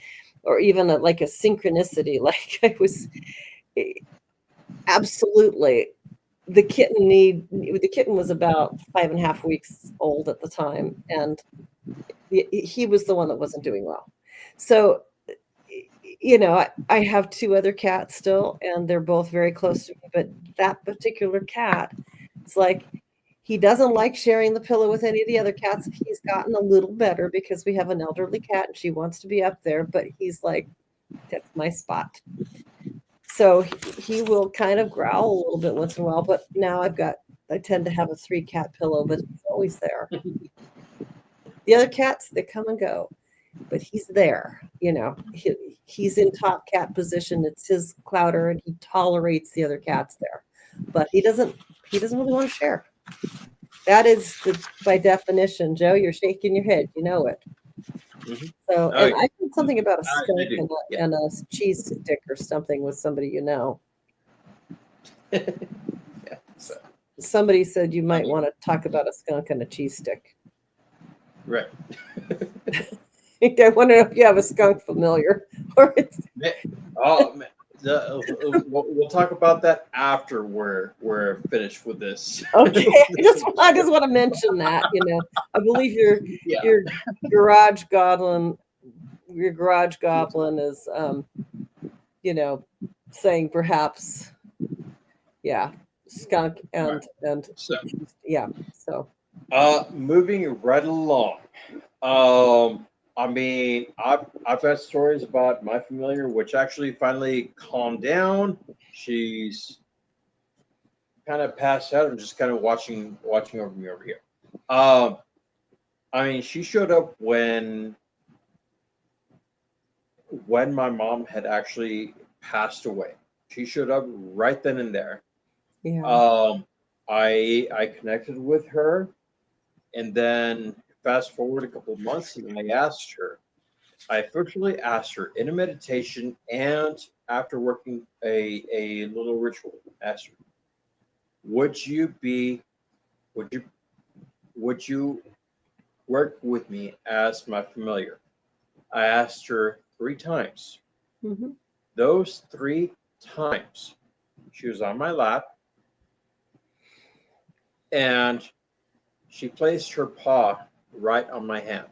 or even like a synchronicity. Like I was absolutely. The kitten was about 5.5 weeks old at the time, and he was the one that wasn't doing well. So, I have 2 other cats still, and they're both very close to me. But that particular cat, it's like he doesn't like sharing the pillow with any of the other cats. He's gotten a little better because we have an elderly cat, and she wants to be up there. But he's like, that's my spot. So he will kind of growl a little bit once in a while, but now I tend to have a 3-cat pillow, but he's always there. The other cats, they come and go, but he's there. He's in top cat position. It's his clouder, and he tolerates the other cats there, but he doesn't really want to share. That is by definition, Joe. You're shaking your head. You know it. Mhm. So, Oh, and I heard something about a I skunk do. Yeah. and a cheese stick or something with somebody you know. Yeah. So, Somebody said you I might mean, want to talk about a skunk and a cheese stick. right. I wonder if you have a skunk familiar, or it's Man, oh man, we'll talk about that after we're finished with this. okay. I just want to mention that. I believe Yeah. your garage goblin, your garage goblin is, saying perhaps, yeah, skunk Right. and So, yeah. So moving right along. Um, I mean, I've had stories about my familiar, which actually finally calmed down. She's kind of passed out. I'm just kind of watching over me over here. Um, I mean, she showed up when my mom had actually passed away. She showed up right then and there. yeah. Um, I connected with her, and then fast forward a couple of months, and I officially asked her in a meditation and after working a little ritual, asked her, would you be, would you, would you work with me as my familiar? I asked her 3 times. Hmm. Those 3 times, she was on my lap and she placed her paw right on my hand,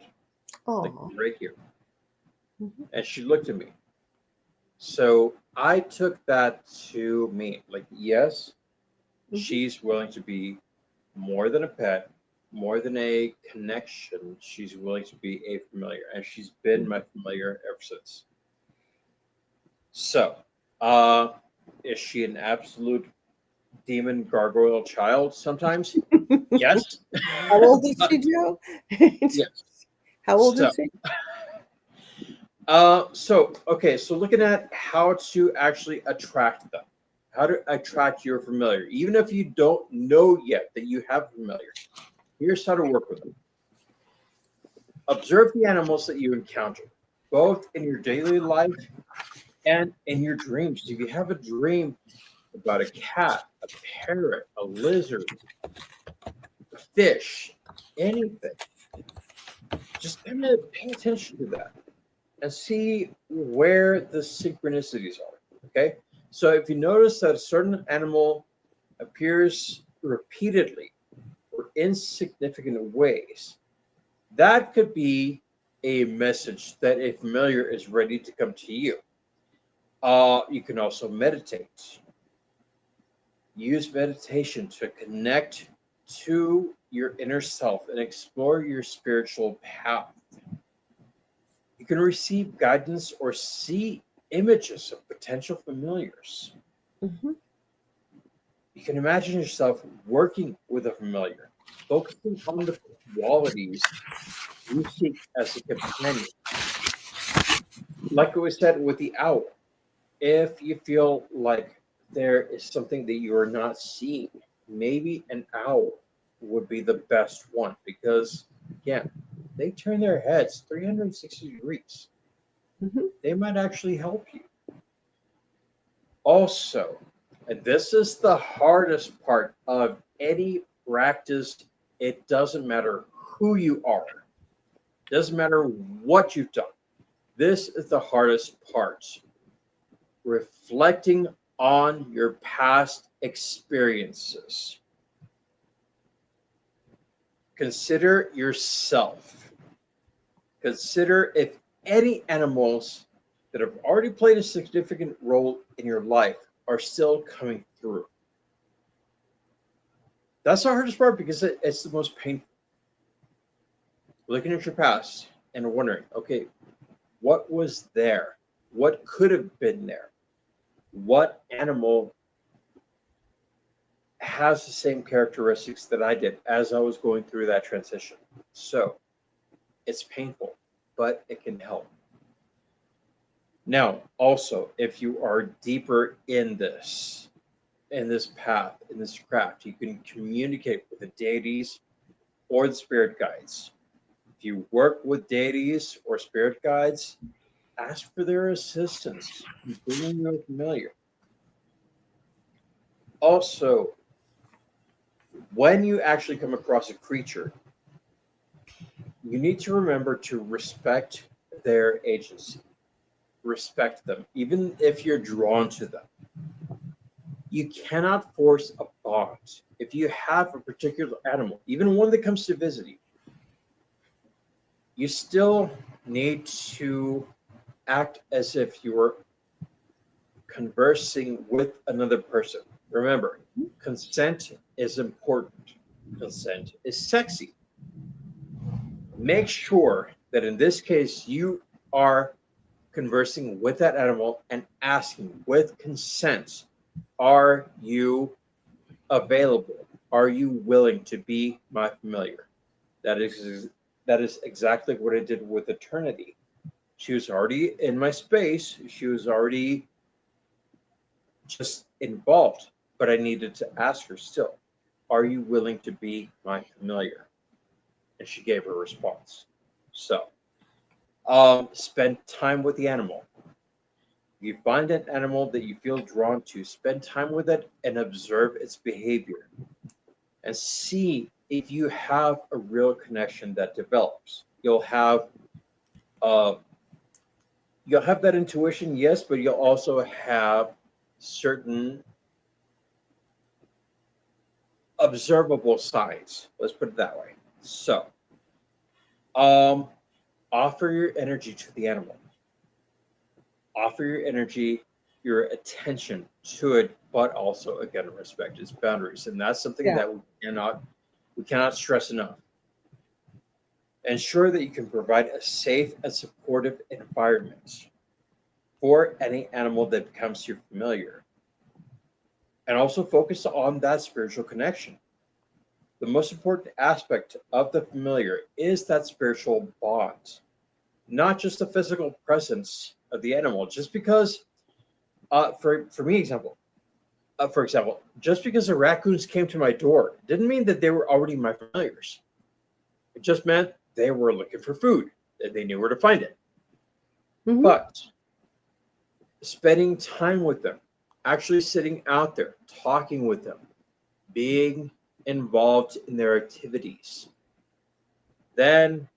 like Oh. right here. Hmm. And she looked at me. So I took that to mean, like, yes, Hmm. she's willing to be more than a pet, more than a connection. She's willing to be a familiar, and she's been my familiar ever since. So, uh, is she an absolute demon gargoyle child sometimes? Yes. How old is she, Joe? Yes. How old So, is she? okay, so looking at how to actually attract them, how to attract your familiar, even if you don't know yet that you have a familiar, here's how to work with them. Observe the animals that you encounter, both in your daily life and in your dreams. If you have a dream about a cat, a parrot, a lizard, a fish, anything, just kind of pay attention to that and see where the synchronicities are. Okay. So if you notice that a certain animal appears repeatedly or insignificant ways, that could be a message that a familiar is ready to come to you. You can also meditate. Use meditation to connect to your inner self and explore your spiritual path. You can receive guidance or see images of potential familiars. Hmm. You can imagine yourself working with a familiar, focusing on the qualities you seek as a companion. Like we said with the owl, if you feel like there is something that you are not seeing, maybe an owl would be the best one because, again, they turn their heads 360 degrees. Hmm. They might actually help you. Also, and this is the hardest part of any practice, it doesn't matter who you are, doesn't matter what you've done. This is the hardest part, reflecting on your past experiences. Consider yourself. Consider if any animals that have already played a significant role in your life are still coming through. That's the hardest part because it's the most painful. Looking at your past and wondering, okay, what was there? What could have been there? What animal has the same characteristics that I did as I was going through that transition? So it's painful, but it can help. Now, also, if you are deeper in this, in this path, in this craft, you can communicate with the deities or the spirit guides. If you work with deities or spirit guides, ask for their assistance in bringing you a familiar. Also, when you actually come across a creature, you need to remember to respect their agency. Respect them, even if you're drawn to them. You cannot force a bond. If you have a particular animal, even one that comes to visit you still need to act as if you were conversing with another person. Remember, consent is important. Consent is sexy. Make sure that in this case you are conversing with that animal and asking with consent, are you available? Are you willing to be my familiar? That is exactly what I did with Eternity. She was already in my space. She was already just involved, but I needed to ask her still, are you willing to be my familiar? And she gave her response. So, spend time with the animal. You find an animal that you feel drawn to, spend time with it and observe its behavior and see if you have a real connection that develops. Uh, you'll have that intuition, yes, but you'll also have certain observable signs. Let's put it that way. So, um, offer your energy to the animal. Offer your energy, your attention to it, but also again respect its boundaries, and that's something Yeah. that we cannot stress enough. Ensure that you can provide a safe and supportive environment for any animal that becomes your familiar, and also focus on that spiritual connection. The most important aspect of the familiar is that spiritual bond, not just the physical presence of the animal. Just because, for example, just because the raccoons came to my door didn't mean that they were already my familiars. It just meant they were looking for food, that they knew where to find it. Hmm. But spending time with them, actually sitting out there, talking with them, being involved in their activities, then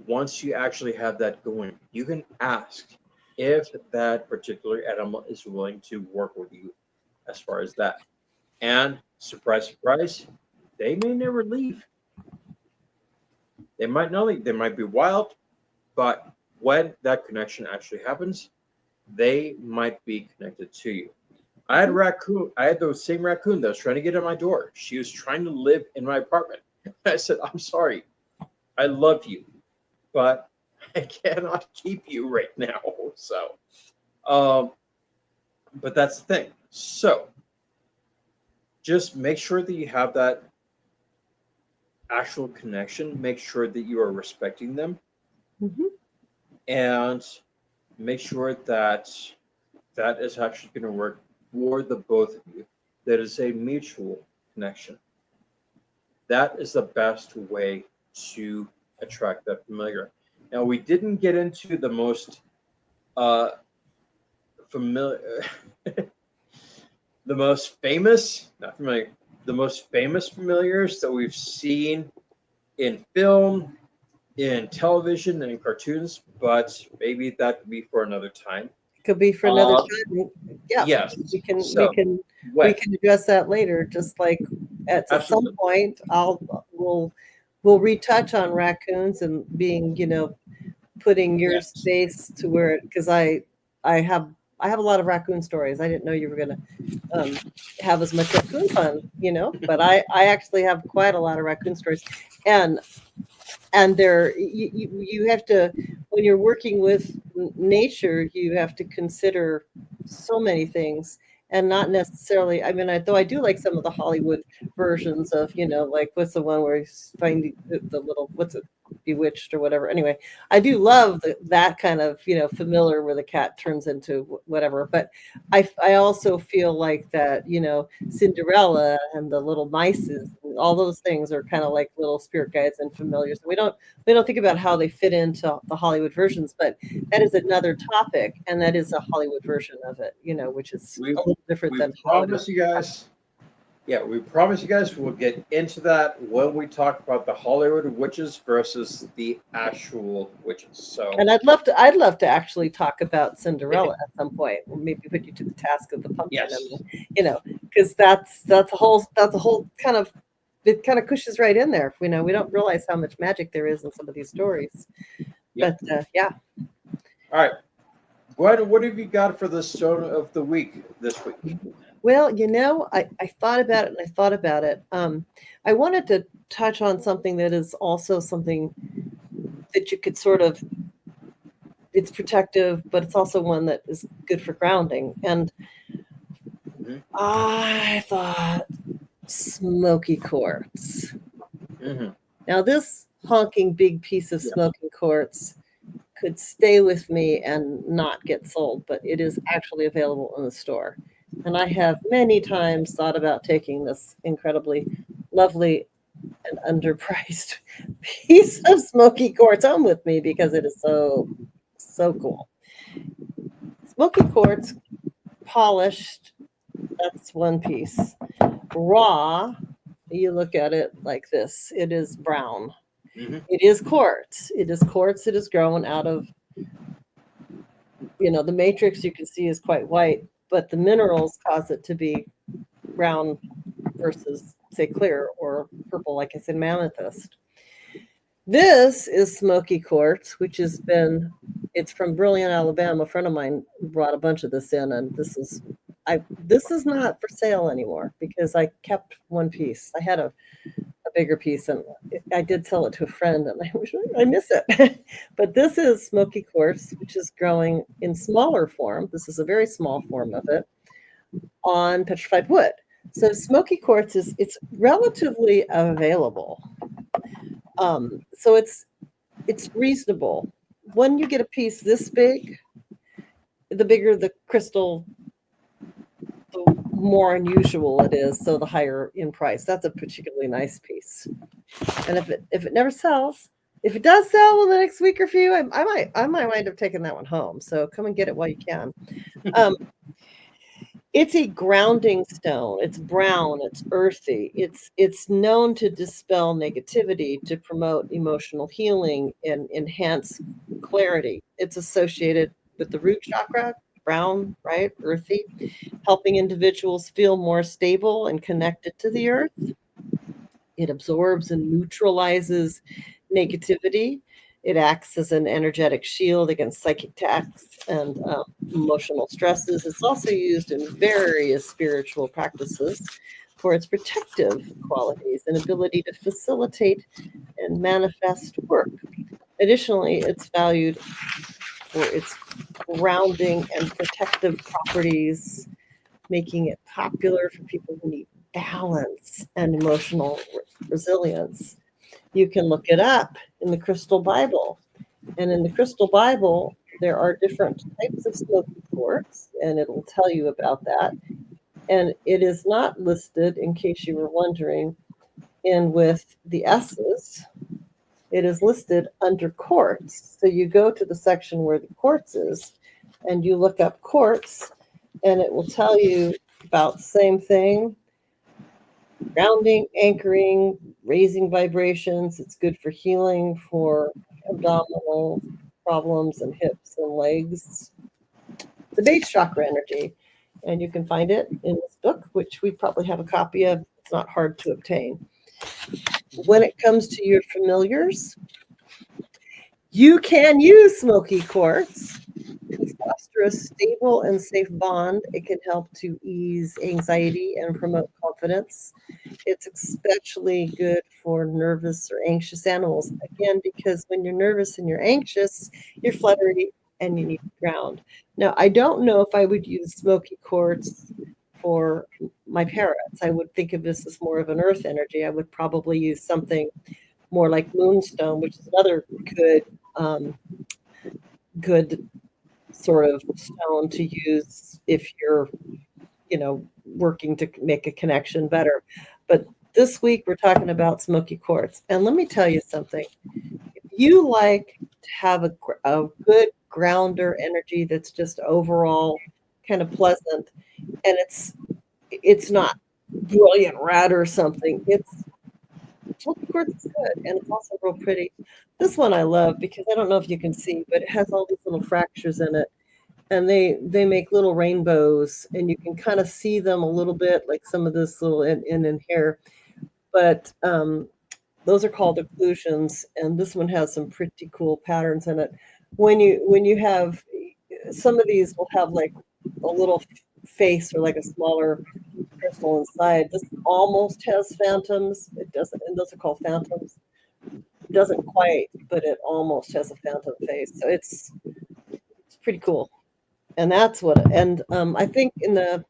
once you actually have that going, you can ask if that particular animal is willing to work with you as far as that. And surprise, surprise, they may never leave. They might not leave. They might be wild, but when that connection actually happens, they might be connected to you. I had a raccoon. I had the same raccoon that was trying to get in my door. She was trying to live in my apartment. I said, "I'm sorry. I love you, but I cannot keep you right now." So, um, but that's the thing. So, just make sure that you have that actual connection. Make sure that you are respecting them, Hmm. and make sure that that is actually going to work for the both of you. That is a mutual connection. That is the best way to attract that familiar. Now, we didn't get into the most uh, familiar, the most famous, not familiar, the most famous familiars that we've seen in film, in television, and in cartoons, but maybe that could be for another time. Could be for another Uh, time. Yeah, yes. we can we So, can we when? can address that later. Just like at some Absolutely. point, we'll retouch on raccoons and being, putting your Yes. space to where, because I have I have a lot of raccoon stories. I didn't know you were gonna um, have as much raccoon fun, but I actually have quite a lot of raccoon stories, and there you have to, when you're working with nature, you have to consider so many things, and not necessarily, I mean, though I do like some of the Hollywood versions of, like, what's the one where he's finding the little, what's it, bewitched or whatever. Anyway, I do love that kind of, familiar where the cat turns into whatever. But I also feel like that, Cinderella and the little mices, and all those things are kind of like little spirit guides and familiars. We don't think about how they fit into the Hollywood versions, but that is another topic, and that is a Hollywood version of it, which is We a little different we than how it is. promise you guys. Yeah, we promise you guys we'll get into that when we talk about the Hollywood witches versus the actual witches. So And I'd love to actually talk about Cinderella at some point, or maybe put you to the task of the pumpkin. yes, Because that's a whole kind of, it kind of cushes right in there. We don't realize how much magic there is in some of these stories. Yep. But yeah. All right. What have you got for the stone of the week this week? Well, I thought about it and I thought about it. I wanted to touch on something that is also something that you could sort of, it's protective, but it's also one that is good for grounding. And Mhm. I thought smoky quartz. Mm-hmm. Now, this honking big piece of Yeah. smoky quartz could stay with me and not get sold, but it is actually available in the store. And I have many times thought about taking this incredibly lovely and underpriced piece of smoky quartz home with me because it is so, so cool. Smoky quartz, polished, that's one piece. Raw, you look at it like this, it is brown. Mm-hmm. It is quartz. It is quartz that is grown out of, the matrix you can see is quite white, but the minerals cause it to be brown versus, say, clear or purple, like I said, amethyst. This is smoky quartz, which it's from Brilliant, Alabama. A friend of mine brought a bunch of this in, and this is not for sale anymore because I kept one piece. I had a bigger piece, and I did sell it to a friend, and I miss it. But this is smoky quartz, which is growing in smaller form. This is a very small form of it on petrified wood. So smoky quartz it's relatively available. So it's reasonable. When you get a piece this big, the bigger the crystal, the more unusual it is, so the higher in price. That's a particularly nice piece. And if it never sells, if it does sell in the next week or few, I might wind up taking that one home. So come and get it while you can. It's a grounding stone. It's brown. It's earthy. It's known to dispel negativity, to promote emotional healing, and enhance clarity. It's associated with the root chakra, brown, right? Earthy, helping individuals feel more stable and connected to the earth. It absorbs and neutralizes negativity. It acts as an energetic shield against psychic attacks and emotional stresses. It's also used in various spiritual practices for its protective qualities and ability to facilitate and manifest work. Additionally, it's valued for its grounding and protective properties, making it popular for people who need balance and emotional resilience. You can look it up in the Crystal Bible. And in the Crystal Bible, there are different types of smoky quartz, and it'll tell you about that. And it is not listed, in case you were wondering, in with the S's. It is listed under quartz. So you go to the section where the quartz is, and you look up quartz, and it will tell you about the same thing: grounding, anchoring, raising vibrations. It's good for healing for abdominal problems and hips and legs. The base chakra energy, and you can find it in this book, which we probably have a copy of. It's not hard to obtain. When it comes to your familiars, you can use smoky quartz to foster a stable and safe bond. It can help to ease anxiety and promote confidence. It's especially good for nervous or anxious animals, again, because when you're nervous and you're anxious, you're fluttery and you need to ground. Now, I don't know if I would use smoky quartz for my parrots. I would think of this as more of an earth energy. I would probably use something more like moonstone, which is another um, good sort of stone to use if you're, working to make a connection better. But this week we're talking about smoky quartz. And let me tell you something. If you like to have a good grounder energy that's just overall kind of pleasant, and it's not brilliant red or something. It's smoky quartz is good, and it's also real pretty. This one I love because I don't know if you can see, but it has all these little fractures in it, and they make little rainbows, and you can kind of see them a little bit, like some of this little in here. But those are called occlusions, and this one has some pretty cool patterns in it. When you have some of these will have like a little face or like a smaller crystal inside. This almost has phantoms. It doesn't, and those are called phantoms. It doesn't quite, but it almost has a phantom face. So it's pretty cool. And that's what, and I think in the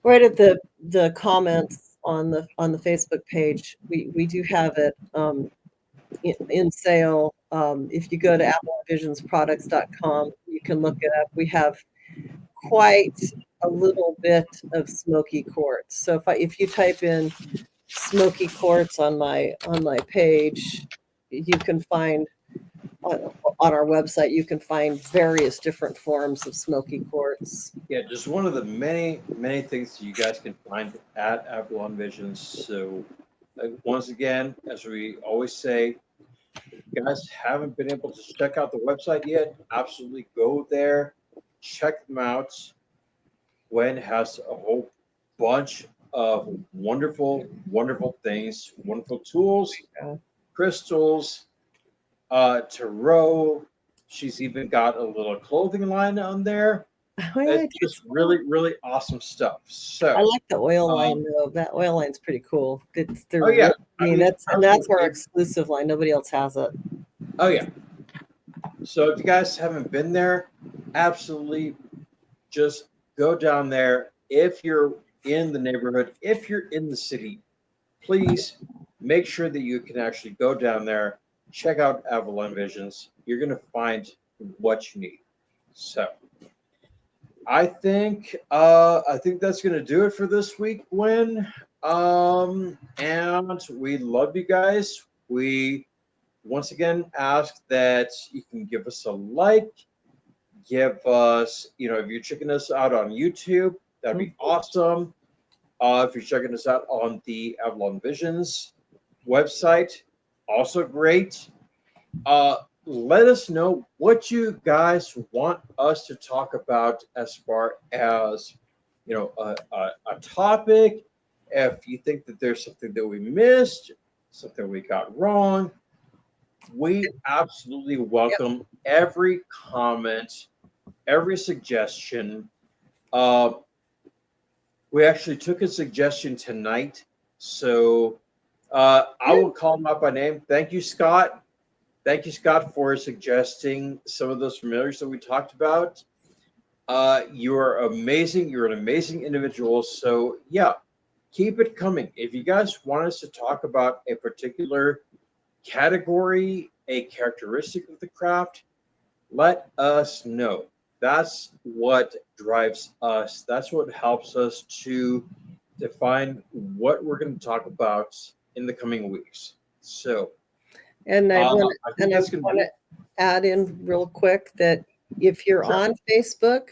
right at the comments on the Facebook page, we do have it in sale. If you go to applevisions.products.com, you can look it up. We have quite a little bit of smoky quartz. So if you type in smoky quartz on my page, you can find on our website, you can find various different forms of smoky quartz. Yeah, just one of the many, many things you guys can find at Avalon Visions. So, once again, as we always say, if you guys haven't been able to check out the website yet, absolutely go there, check them out. Gwen has a whole bunch of wonderful, wonderful things, wonderful tools, Yeah. crystals, tarot. She's even got a little clothing line on there. Oh, yeah, It's just really, really awesome stuff. I So, like the oil line um, though. That oil line's pretty cool. oh yeah, I mean, that's our absolutely. exclusive line. Nobody else has it. Oh yeah. So if you guys haven't been there, absolutely just go down there. If you're in the neighborhood, if you're in the city, please make sure that you can actually go down there, check out Avalon Visions. You're going to find what you need. So I think that's going to do it for this week, Gwen. And we love you guys. We once again ask that you can give us a like, give us, if you're checking us out on YouTube, that'd be awesome. If you're checking us out on the Avalon Visions website, also great. Let us know what you guys want us to talk about as far as, a topic. If you think that there's something that we missed, something we got wrong, we absolutely Yep. welcome every comment, every suggestion. Uh, we actually took a suggestion tonight, so I will call him out by name. Thank you, Scott. Thank you, Scott, for suggesting some of those familiars that we talked about. You are amazing. You're an amazing individual. So, yeah, keep it coming. If you guys want us to talk about a particular category, a characteristic of the craft, let us know. That's what drives us. That's what helps us to define what we're going to talk about in the coming weeks. So, And I want I think and I that's going to want be to add in real quick that if you're sure. on Facebook,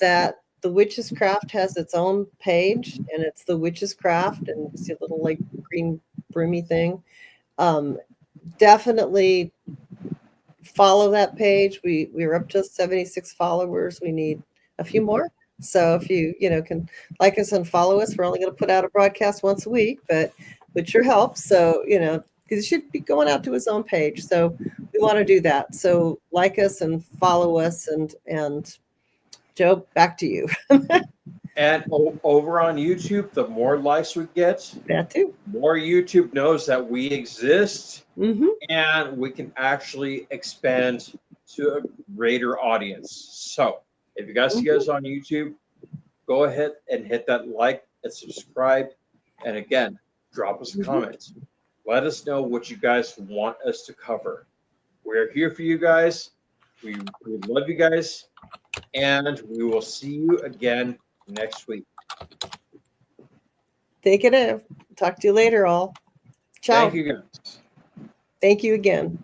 that the Witch's Craft has its own page, and it's the Witch's Craft, and you see a little like green broomy thing. Um, Definitely follow that page. We're up to 76 followers. We need a few more. So if you can like us and follow us, we're only going to put out a broadcast once a week, but with your help. So, because it should be going out to his own page. So we want to do that. So like us and follow us, and Joe, back to you. And over on YouTube, the more likes we get, That too. more YouTube knows that we exist Hmm. and we can actually expand to a greater audience. So if you guys see us on YouTube, go ahead and hit that like and subscribe. And again, drop us a Hmm. comment. Let us know what you guys want us to cover. We're here for you guys. We love you guys. And we will see you again next week. Take it out. Talk to you later, all. Ciao. Thank you guys. Thank you again.